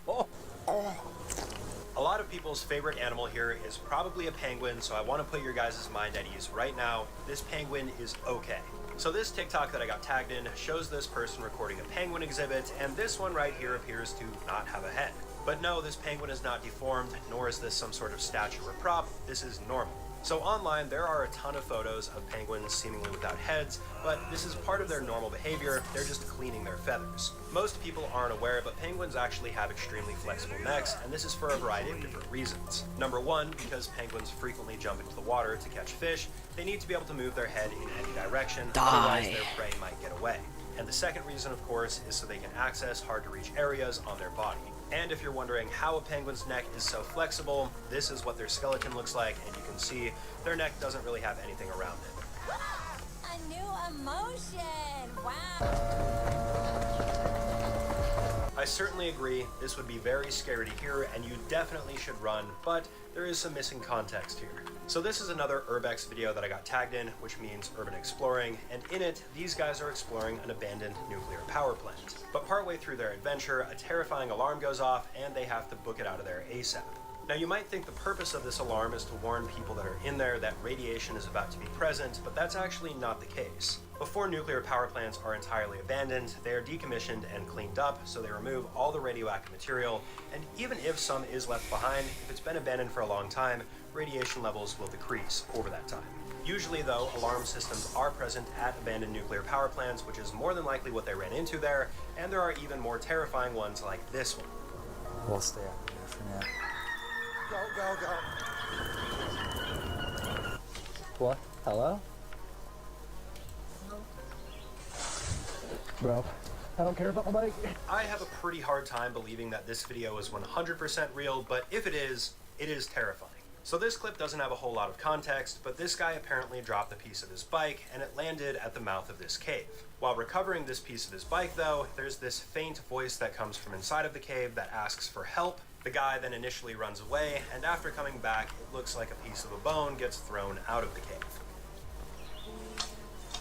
lot of people's favorite animal here is probably a penguin, so I want to put your guys' mind at ease right now. This penguin is okay. So this TikTok that I got tagged in shows this person recording a penguin exhibit, and this one right here appears to not have a head. But no, this penguin is not deformed, nor is this some sort of statue or prop. This is normal. So online, there are a ton of photos of penguins seemingly without heads, but this is part of their normal behavior. They're just cleaning their feathers. Most people aren't aware, but penguins actually have extremely flexible necks, and this is for a variety of different reasons. Number one, because penguins frequently jump into the water to catch fish, they need to be able to move their head in any direction, otherwise their prey might get away. And the second reason, of course, is so they can access hard-to-reach areas on their body. And if you're wondering how a penguin's neck is so flexible, this is what their skeleton looks like, and you can see their neck doesn't really have anything around it. A new emotion! Wow! I certainly agree, this would be very scary to hear, and you definitely should run, but there is some missing context here. So this is another Urbex video that I got tagged in, which means urban exploring, and in it, these guys are exploring an abandoned nuclear power plant. But partway through their adventure, a terrifying alarm goes off, and they have to book it out of there ASAP. Now you might think the purpose of this alarm is to warn people that are in there that radiation is about to be present, but that's actually not the case. Before nuclear power plants are entirely abandoned, they are decommissioned and cleaned up, so they remove all the radioactive material, and even if some is left behind, if it's been abandoned for a long time, radiation levels will decrease over that time. Usually though, alarm systems are present at abandoned nuclear power plants, which is more than likely what they ran into there, and there are even more terrifying ones like this one. We'll stay out here for now. Go, go, go. What? Hello? Bro, I don't care about my bike. I have a pretty hard time believing that this video is 100% real, but if it is terrifying. So this clip doesn't have a whole lot of context, but this guy apparently dropped a piece of his bike and it landed at the mouth of this cave. While recovering this piece of his bike though, there's this faint voice that comes from inside of the cave that asks for help. The guy then initially runs away, and after coming back, it looks like a piece of a bone gets thrown out of the cave.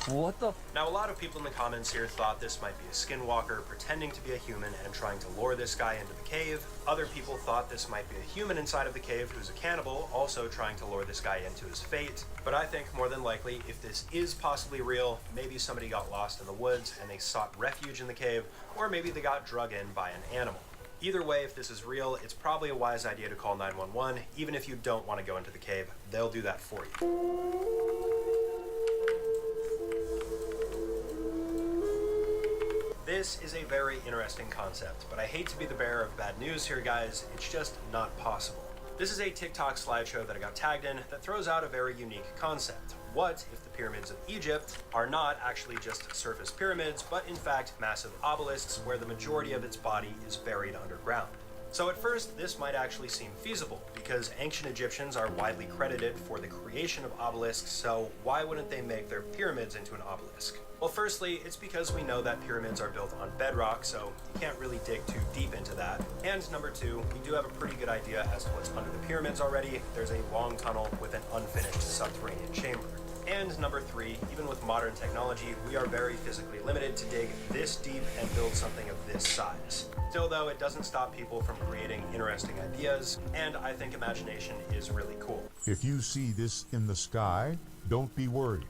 What the? Now, a lot of people in the comments here thought this might be a skinwalker pretending to be a human and trying to lure this guy into the cave. Other people thought this might be a human inside of the cave who's a cannibal, also trying to lure this guy into his fate. But I think more than likely, if this is possibly real, maybe somebody got lost in the woods and they sought refuge in the cave, or maybe they got drug in by an animal. Either way, if this is real, it's probably a wise idea to call 911, even if you don't want to go into the cave. They'll do that for you. This is a very interesting concept, but I hate to be the bearer of bad news here, guys. It's just not possible. This is a TikTok slideshow that I got tagged in that throws out a very unique concept. What if the pyramids of Egypt are not actually just surface pyramids, but in fact massive obelisks where the majority of its body is buried underground? So at first, this might actually seem feasible, because ancient Egyptians are widely credited for the creation of obelisks, so why wouldn't they make their pyramids into an obelisk? Well, firstly, it's because we know that pyramids are built on bedrock, so you can't really dig too deep into that. And number two, we do have a pretty good idea as to what's under the pyramids already. There's a long tunnel with an unfinished subterranean chamber. And number three, even with modern technology, we are very physically limited to dig this deep and build something of this size. Still though, it doesn't stop people from creating interesting ideas, and I think imagination is really cool. If you see this in the sky, don't be worried.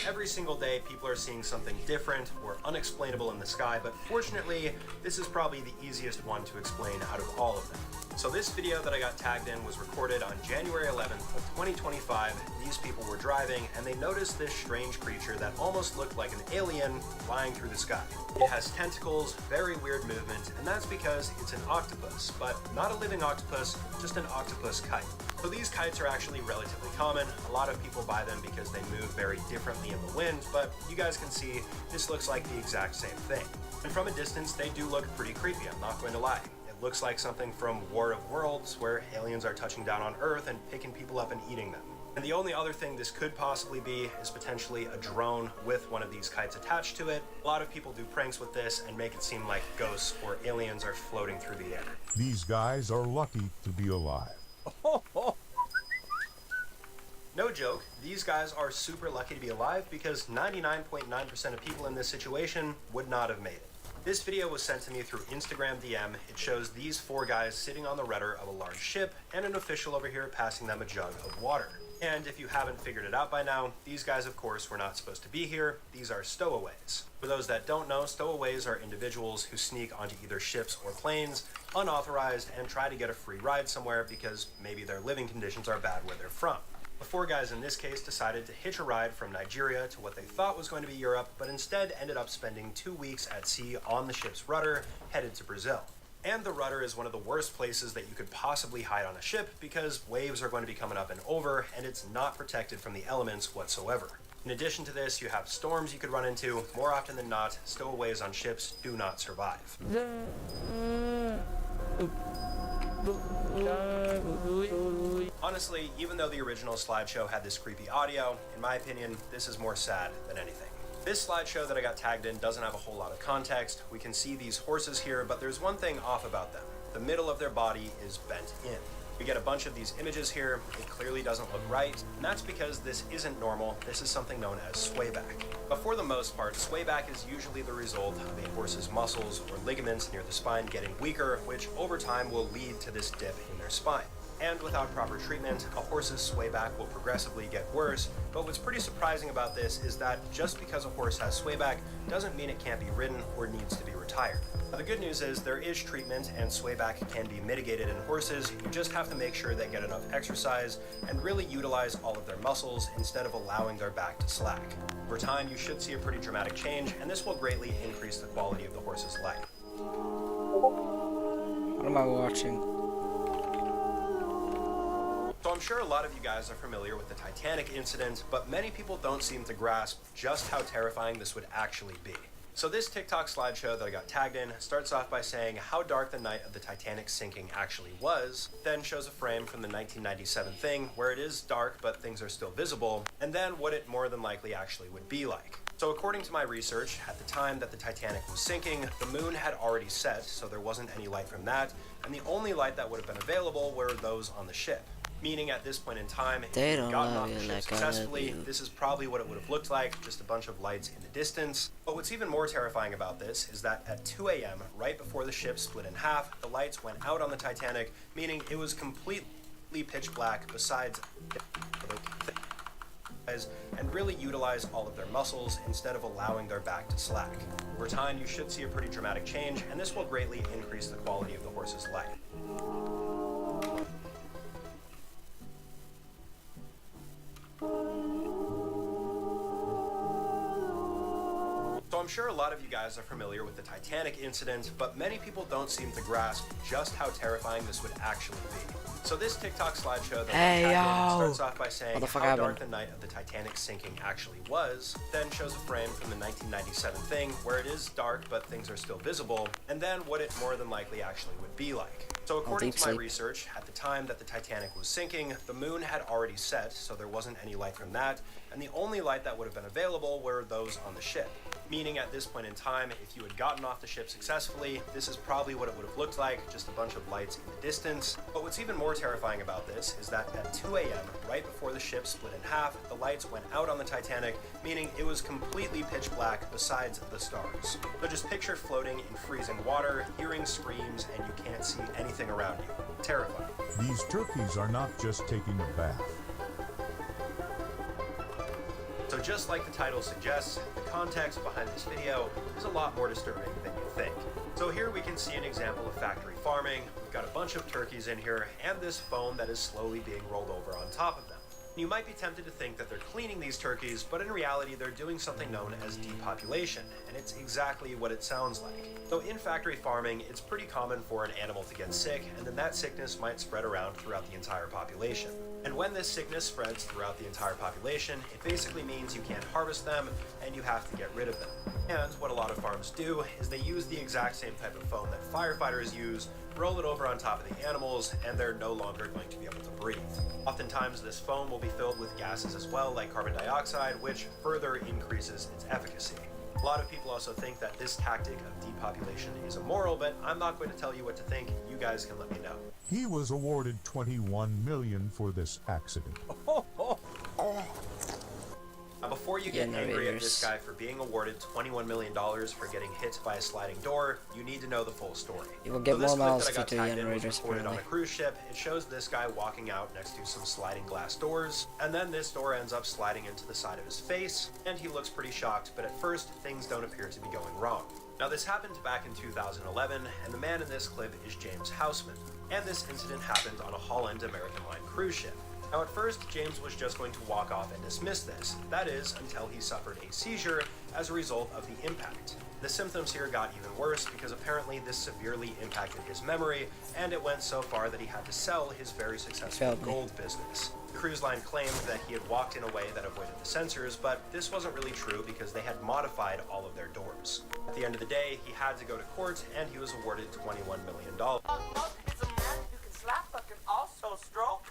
Every single day, people are seeing something different or unexplainable in the sky, but fortunately, this is probably the easiest one to explain out of all of them. So this video that I got tagged in was recorded on January 11th of 2025. These people were driving and they noticed this strange creature that almost looked like an alien flying through the sky. It has tentacles, very weird movement, and that's because it's an octopus, but not a living octopus, just an octopus kite. So these kites are actually relatively common. A lot of people buy them because they move very differently in the wind, but you guys can see this looks like the exact same thing. And from a distance, they do look pretty creepy, I'm not going to lie. It looks like something from War of Worlds, where aliens are touching down on Earth and picking people up and eating them. And the only other thing this could possibly be is potentially a drone with one of these kites attached to it. A lot of people do pranks with this and make it seem like ghosts or aliens are floating through the air. These guys are lucky to be alive. No joke, these guys are super lucky to be alive because 99.9% of people in this situation would not have made it. This video was sent to me through Instagram DM. It shows these four guys sitting on the rudder of a large ship and an official over here passing them a jug of water. And if you haven't figured it out by now, these guys of course were not supposed to be here. These are stowaways. For those that don't know, stowaways are individuals who sneak onto either ships or planes unauthorized and try to get a free ride somewhere because maybe their living conditions are bad where they're from. The four guys in this case decided to hitch a ride from Nigeria to what they thought was going to be Europe, but instead ended up spending 2 weeks at sea on the ship's rudder, headed to Brazil. And the rudder is one of the worst places that you could possibly hide on a ship because waves are going to be coming up and over, and it's not protected from the elements whatsoever. In addition to this, you have storms you could run into. More often than not, stowaways on ships do not survive. Honestly, even though the original slideshow had this creepy audio, in my opinion, this is more sad than anything. This slideshow that I got tagged in doesn't have a whole lot of context. We can see these horses here, but there's one thing off about them. The middle of their body is bent in. We get a bunch of these images here. It clearly doesn't look right, and that's because this isn't normal. This is something known as swayback. But for the most part, swayback is usually the result of a horse's muscles or ligaments near the spine getting weaker, which over time will lead to this dip in their spine. And without proper treatment, a horse's swayback will progressively get worse. But what's pretty surprising about this is that just because a horse has swayback doesn't mean it can't be ridden or needs to be retired. Now, the good news is there is treatment and swayback can be mitigated in horses. You just have to make sure they get enough exercise and really utilize all of their muscles instead of allowing their back to slack. Over time, you should see a pretty dramatic change, and this will greatly increase the quality of the horse's life. What am I watching? So I'm sure a lot of you guys are familiar with the Titanic incident, but many people don't seem to grasp just how terrifying this would actually be. So this TikTok slideshow that I got tagged in starts off by saying how dark the night of the Titanic sinking actually was, then shows a frame from the 1997 thing where it is dark but things are still visible, and then what it more than likely actually would be like. So according to my research, at the time that the Titanic was sinking, the moon had already set, so there wasn't any light from that, and the only light that would have been available were those on the ship. Meaning at this point in time, if They you'd don't gotten love off the you ship like I love successfully, you. this is probably what it would have looked like, just a bunch of lights in the distance. But what's even more terrifying about this is that at 2 a.m., right before the ship split in half, the lights went out on the Titanic, meaning it was completely pitch black besides and really utilize all of their muscles instead of allowing their back to slack. Over time, you should see a pretty dramatic change, and this will greatly increase the quality of the horse's life. So I'm sure a lot of you guys are familiar with the Titanic incident, but many people don't seem to grasp just how terrifying this would actually be. So this TikTok slideshow that Hey, I tagged in yo. starts off by saying What the fuck how dark happened? the night of the Titanic sinking actually was, then shows a frame from the 1997 thing where it is dark but things are still visible, and then what it more than likely actually would be like. So according deep to my sleep. research, at the time that the Titanic was sinking, the moon had already set, so there wasn't any light from that, and the only light that would have been available were those on the ship. Meaning at this point in time, if you had gotten off the ship successfully, this is probably what it would have looked like, just a bunch of lights in the distance. But what's even more terrifying about this is that at 2 a.m., right before the ship split in half, the lights went out on the Titanic, meaning it was completely pitch black besides the stars. So just picture floating in freezing water, hearing screams, and you can't see anything around you. Terrifying. These turkeys are not just taking a bath. So just like the title suggests, the context behind this video is a lot more disturbing than you think. So here we can see an example of factory farming. We've got a bunch of turkeys in here and this foam that is slowly being rolled over on top of them. You might be tempted to think that they're cleaning these turkeys, but in reality they're doing something known as depopulation, and it's exactly what it sounds like. So in factory farming, it's pretty common for an animal to get sick, and then that sickness might spread around throughout the entire population. And when this sickness spreads throughout the entire population, it basically means you can't harvest them, and you have to get rid of them. And what a lot of farms do is they use the exact same type of foam that firefighters use, roll it over on top of the animals, and they're no longer going to be able to breathe. Oftentimes this foam will be filled with gases as well, like carbon dioxide, which further increases its efficacy. A lot of people also think that this tactic of depopulation is immoral, but I'm not going to tell you what to think. You guys can let me know. He was awarded $21 million for this accident. Now, before you get Yeah, angry at this narrators. guy for being awarded $21 million for getting hit by a sliding door, you need to know the full story. You will get so this more clip miles that I got to tagged in was generators, recorded on a apparently. cruise ship. It shows this guy walking out next to some sliding glass doors, and then this door ends up sliding into the side of his face, and he looks pretty shocked, but at first, things don't appear to be going wrong. Now, this happened back in 2011, and the man in this clip is James Houseman, and this incident happened on a Holland American Line cruise ship. Now at first, James was just going to walk off and dismiss this, that is, until he suffered a seizure as a result of the impact. The symptoms here got even worse because apparently this severely impacted his memory, and it went so far that he had to sell his very successful Failed me. gold business. The cruise line claimed that he had walked in a way that avoided the sensors, but this wasn't really true because they had modified all of their doors. At the end of the day, he had to go to court, and he was awarded $21 million. It's a man who can slap but can also stroke.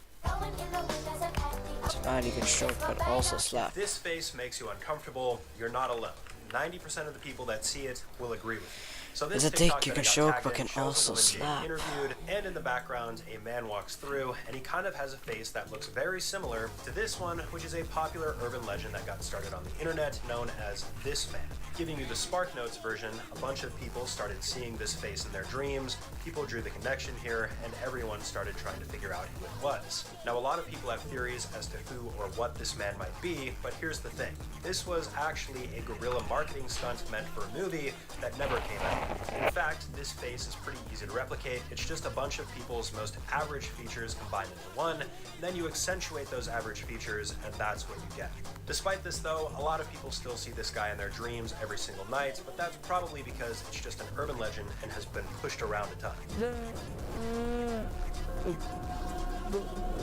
Tonight you can stroke but also slap. If this face makes you uncomfortable, you're not alone. 90% of the people that see it will agree with you. So this It's a TikTok dick you that I can got choke tagged but in can shows a also woman being slap. interviewed, and in the background, a man walks through, and he kind of has a face that looks very similar to this one, which is a popular urban legend that got started on the internet, known as This Man. Giving you the Spark Notes version, a bunch of people started seeing this face in their dreams, people drew the connection here, and everyone started trying to figure out who it was. Now, a lot of people have theories as to who or what this man might be, but here's the thing. This was actually a guerrilla marketing stunt meant for a movie that never came out. In fact, this face is pretty easy to replicate. It's just a bunch of people's most average features combined into one, and then you accentuate those average features, and that's what you get. Despite this though, a lot of people still see this guy in their dreams every single night, but that's probably because it's just an urban legend and has been pushed around a ton.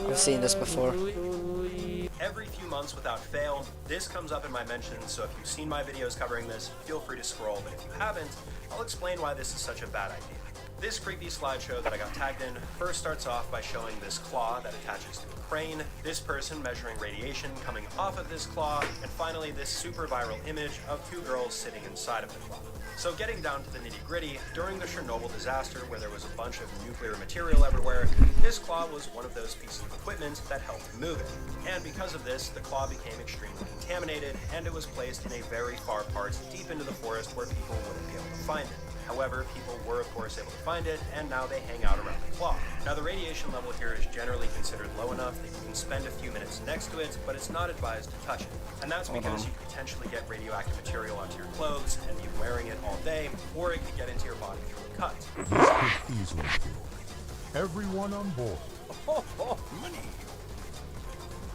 I've seen this before. Every few months without fail, this comes up in my mentions, so if you've seen my videos covering this, feel free to scroll, but if you haven't, I'll explain why this is such a bad idea. This creepy slideshow that I got tagged in first starts off by showing this claw that attaches to a crane, this person measuring radiation coming off of this claw, and finally this super viral image of two girls sitting inside of the claw. So getting down to the nitty-gritty, during the Chernobyl disaster where there was a bunch of nuclear material everywhere, this claw was one of those pieces of equipment that helped move it. And because of this, the claw became extremely contaminated, and it was placed in a very far part deep into the forest where people wouldn't be able to find it. However, people were of course able to find it, and now they hang out around the claw. Now the radiation level here is generally considered low enough that you can spend a few minutes next to it, but it's not advised to touch it. And that's because you could potentially get radioactive material onto your clothes and be wearing it all day, or it could get into your body through a cut. Could easily kill. Everyone on board. Money!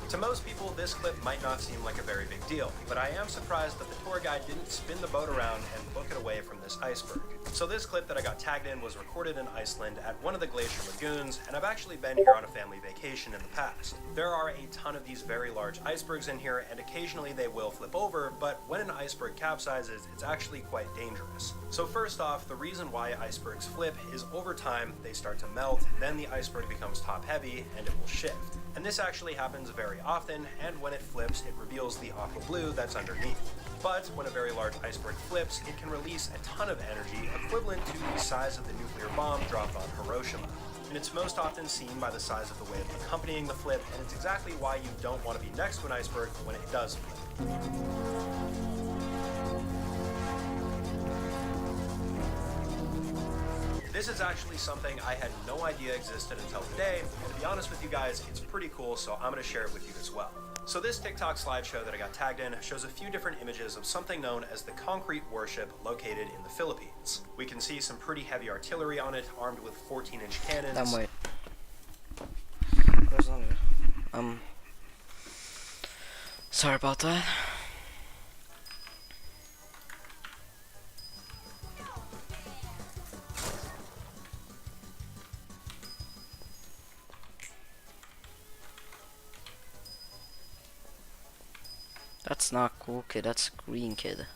To most people, this clip might not seem like a very big deal, but I am surprised that the tour guide didn't spin the boat around and book it away from this iceberg. So this clip that I got tagged in was recorded in Iceland at one of the glacier lagoons, and I've actually been here on a family vacation in the past. There are a ton of these very large icebergs in here, and occasionally they will flip over, but when an iceberg capsizes, it's actually quite dangerous. So first off, the reason why icebergs flip is over time they start to melt, then the iceberg becomes top heavy, and it will shift. And this actually happens very often, and when it flips, it reveals the aqua blue that's underneath. But when a very large iceberg flips, it can release a ton of energy equivalent to the size of the nuclear bomb dropped on Hiroshima. And it's most often seen by the size of the wave accompanying the flip, and it's exactly why you don't want to be next to an iceberg when it does flip. This is actually something I had no idea existed until today, and to be honest with you guys, it's pretty cool, so I'm going to share it with you as well. So this TikTok slideshow that I got tagged in shows a few different images of something known as the concrete warship located in the Philippines. We can see some pretty heavy artillery on it, armed with 14-inch cannons. Damn, wait. Sorry about that. That's not cool, kid. That's green, kid.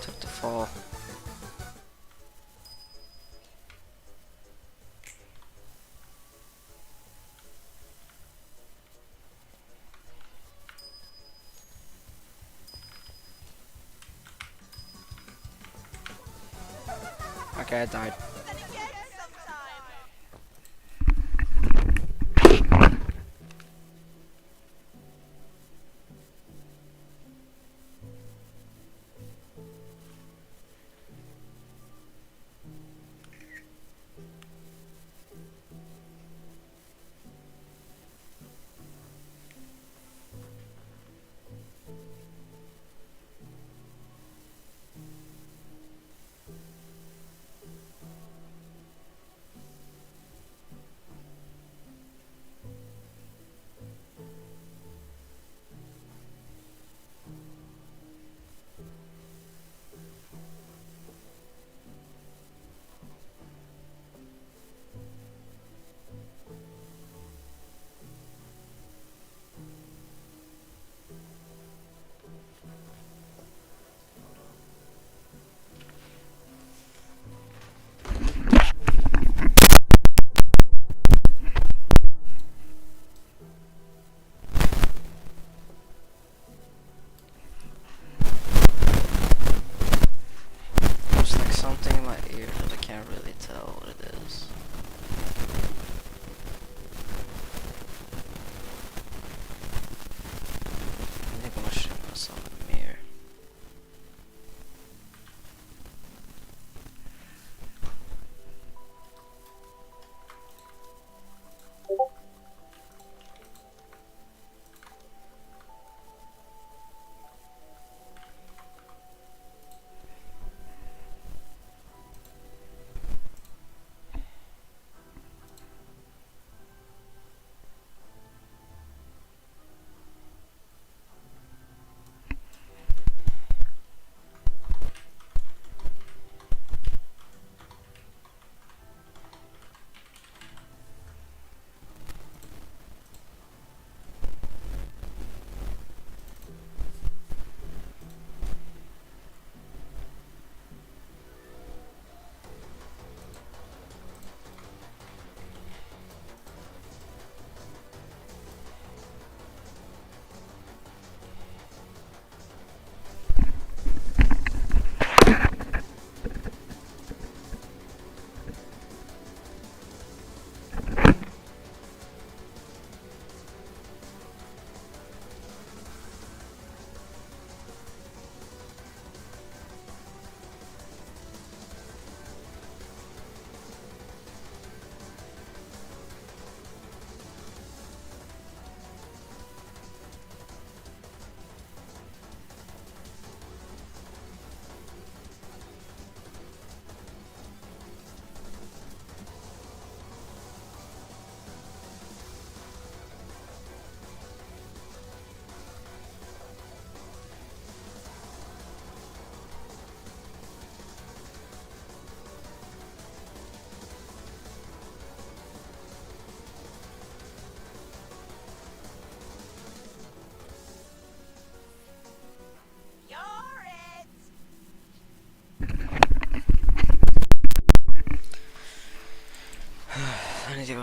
Took the fall. Okay, I died.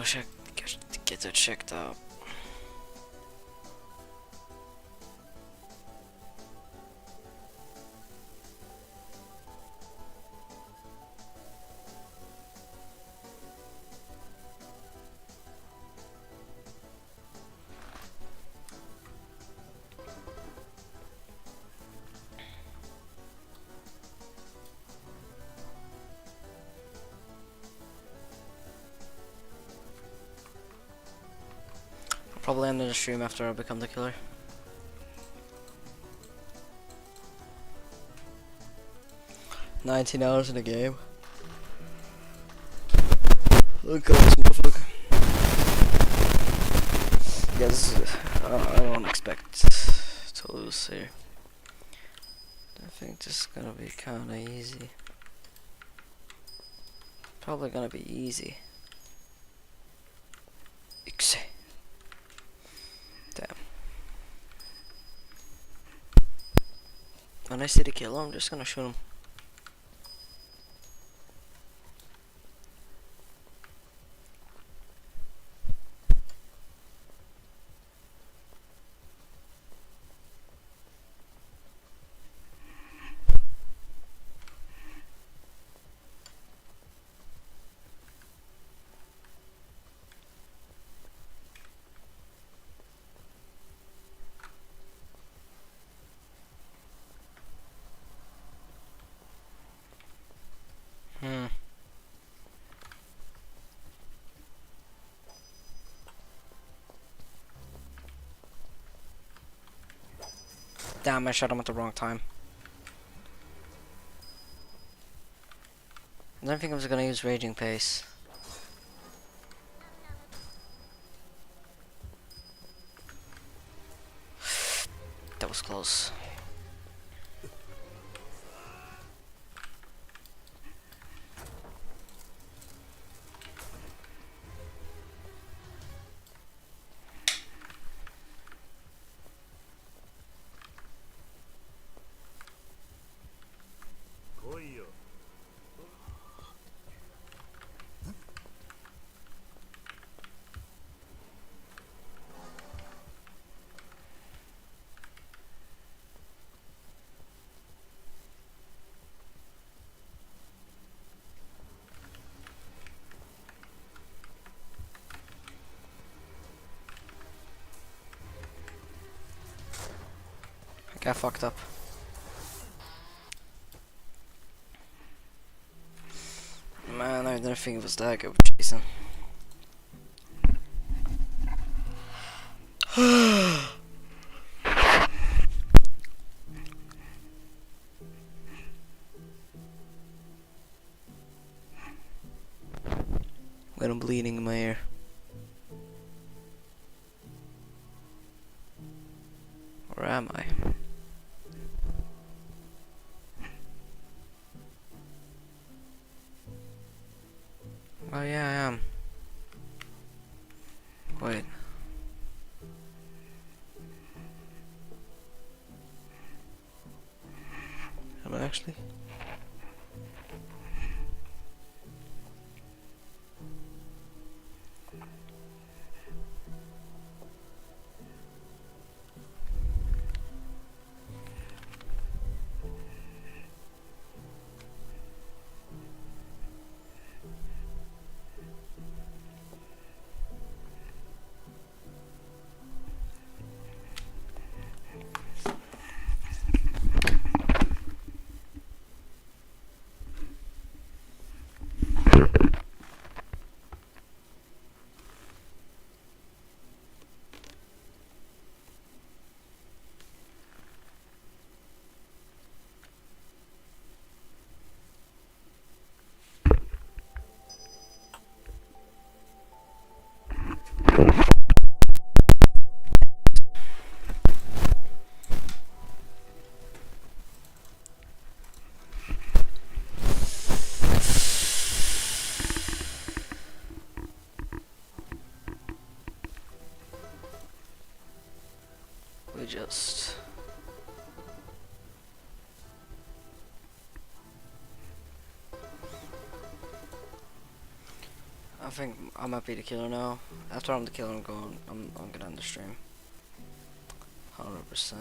wish I could get it checked out. Probably end the stream after I become the killer. $19 in the game. Look at this motherfucker. Yes, I don't expect to lose here. I think this is gonna be kinda easy. Probably gonna be easy. Damn. When I see the killer, I'm just gonna shoot him. Damn, I shot him at the wrong time. I don't think I was gonna use Raging Pace. That was close. Got fucked up. Man, I didn't think it was that good, Jason. When I'm bleeding in my ear. Where am I? Oh yeah, I am. Wait. Am I actually? I think I might be the killer now. After I'm the killer, I'm gonna end the stream. 100%.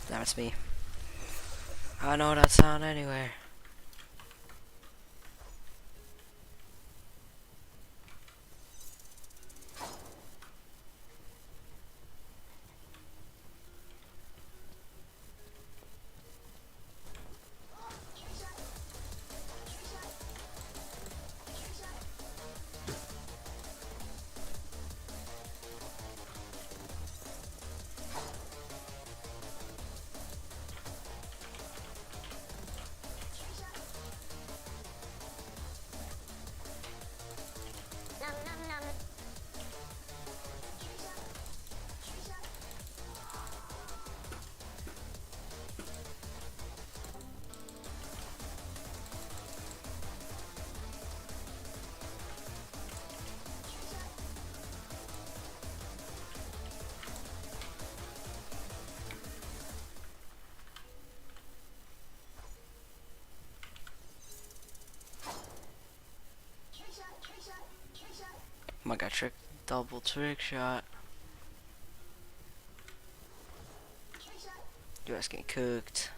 Damn, it's me. I know that sound anywhere. Oh my god, double trick shot. You guys getting cooked.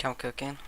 Come cooking.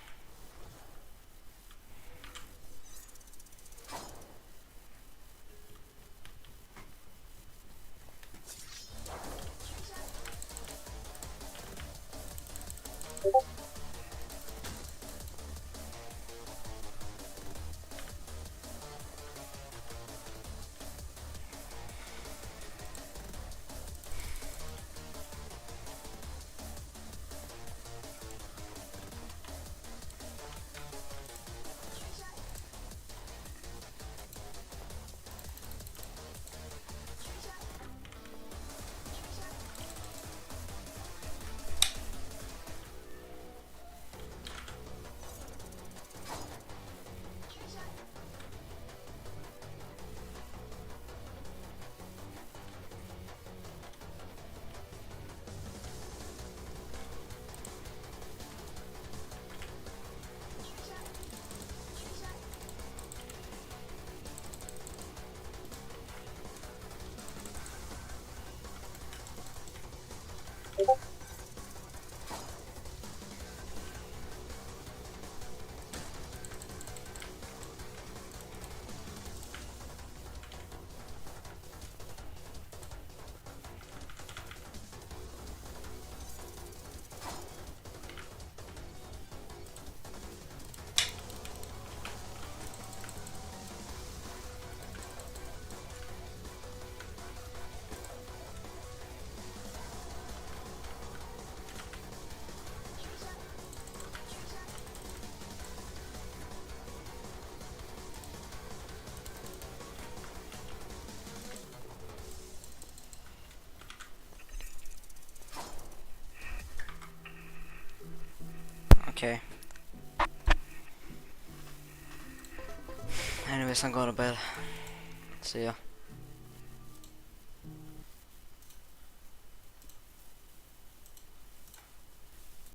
Okay. Anyways, I'm going to bed. See ya.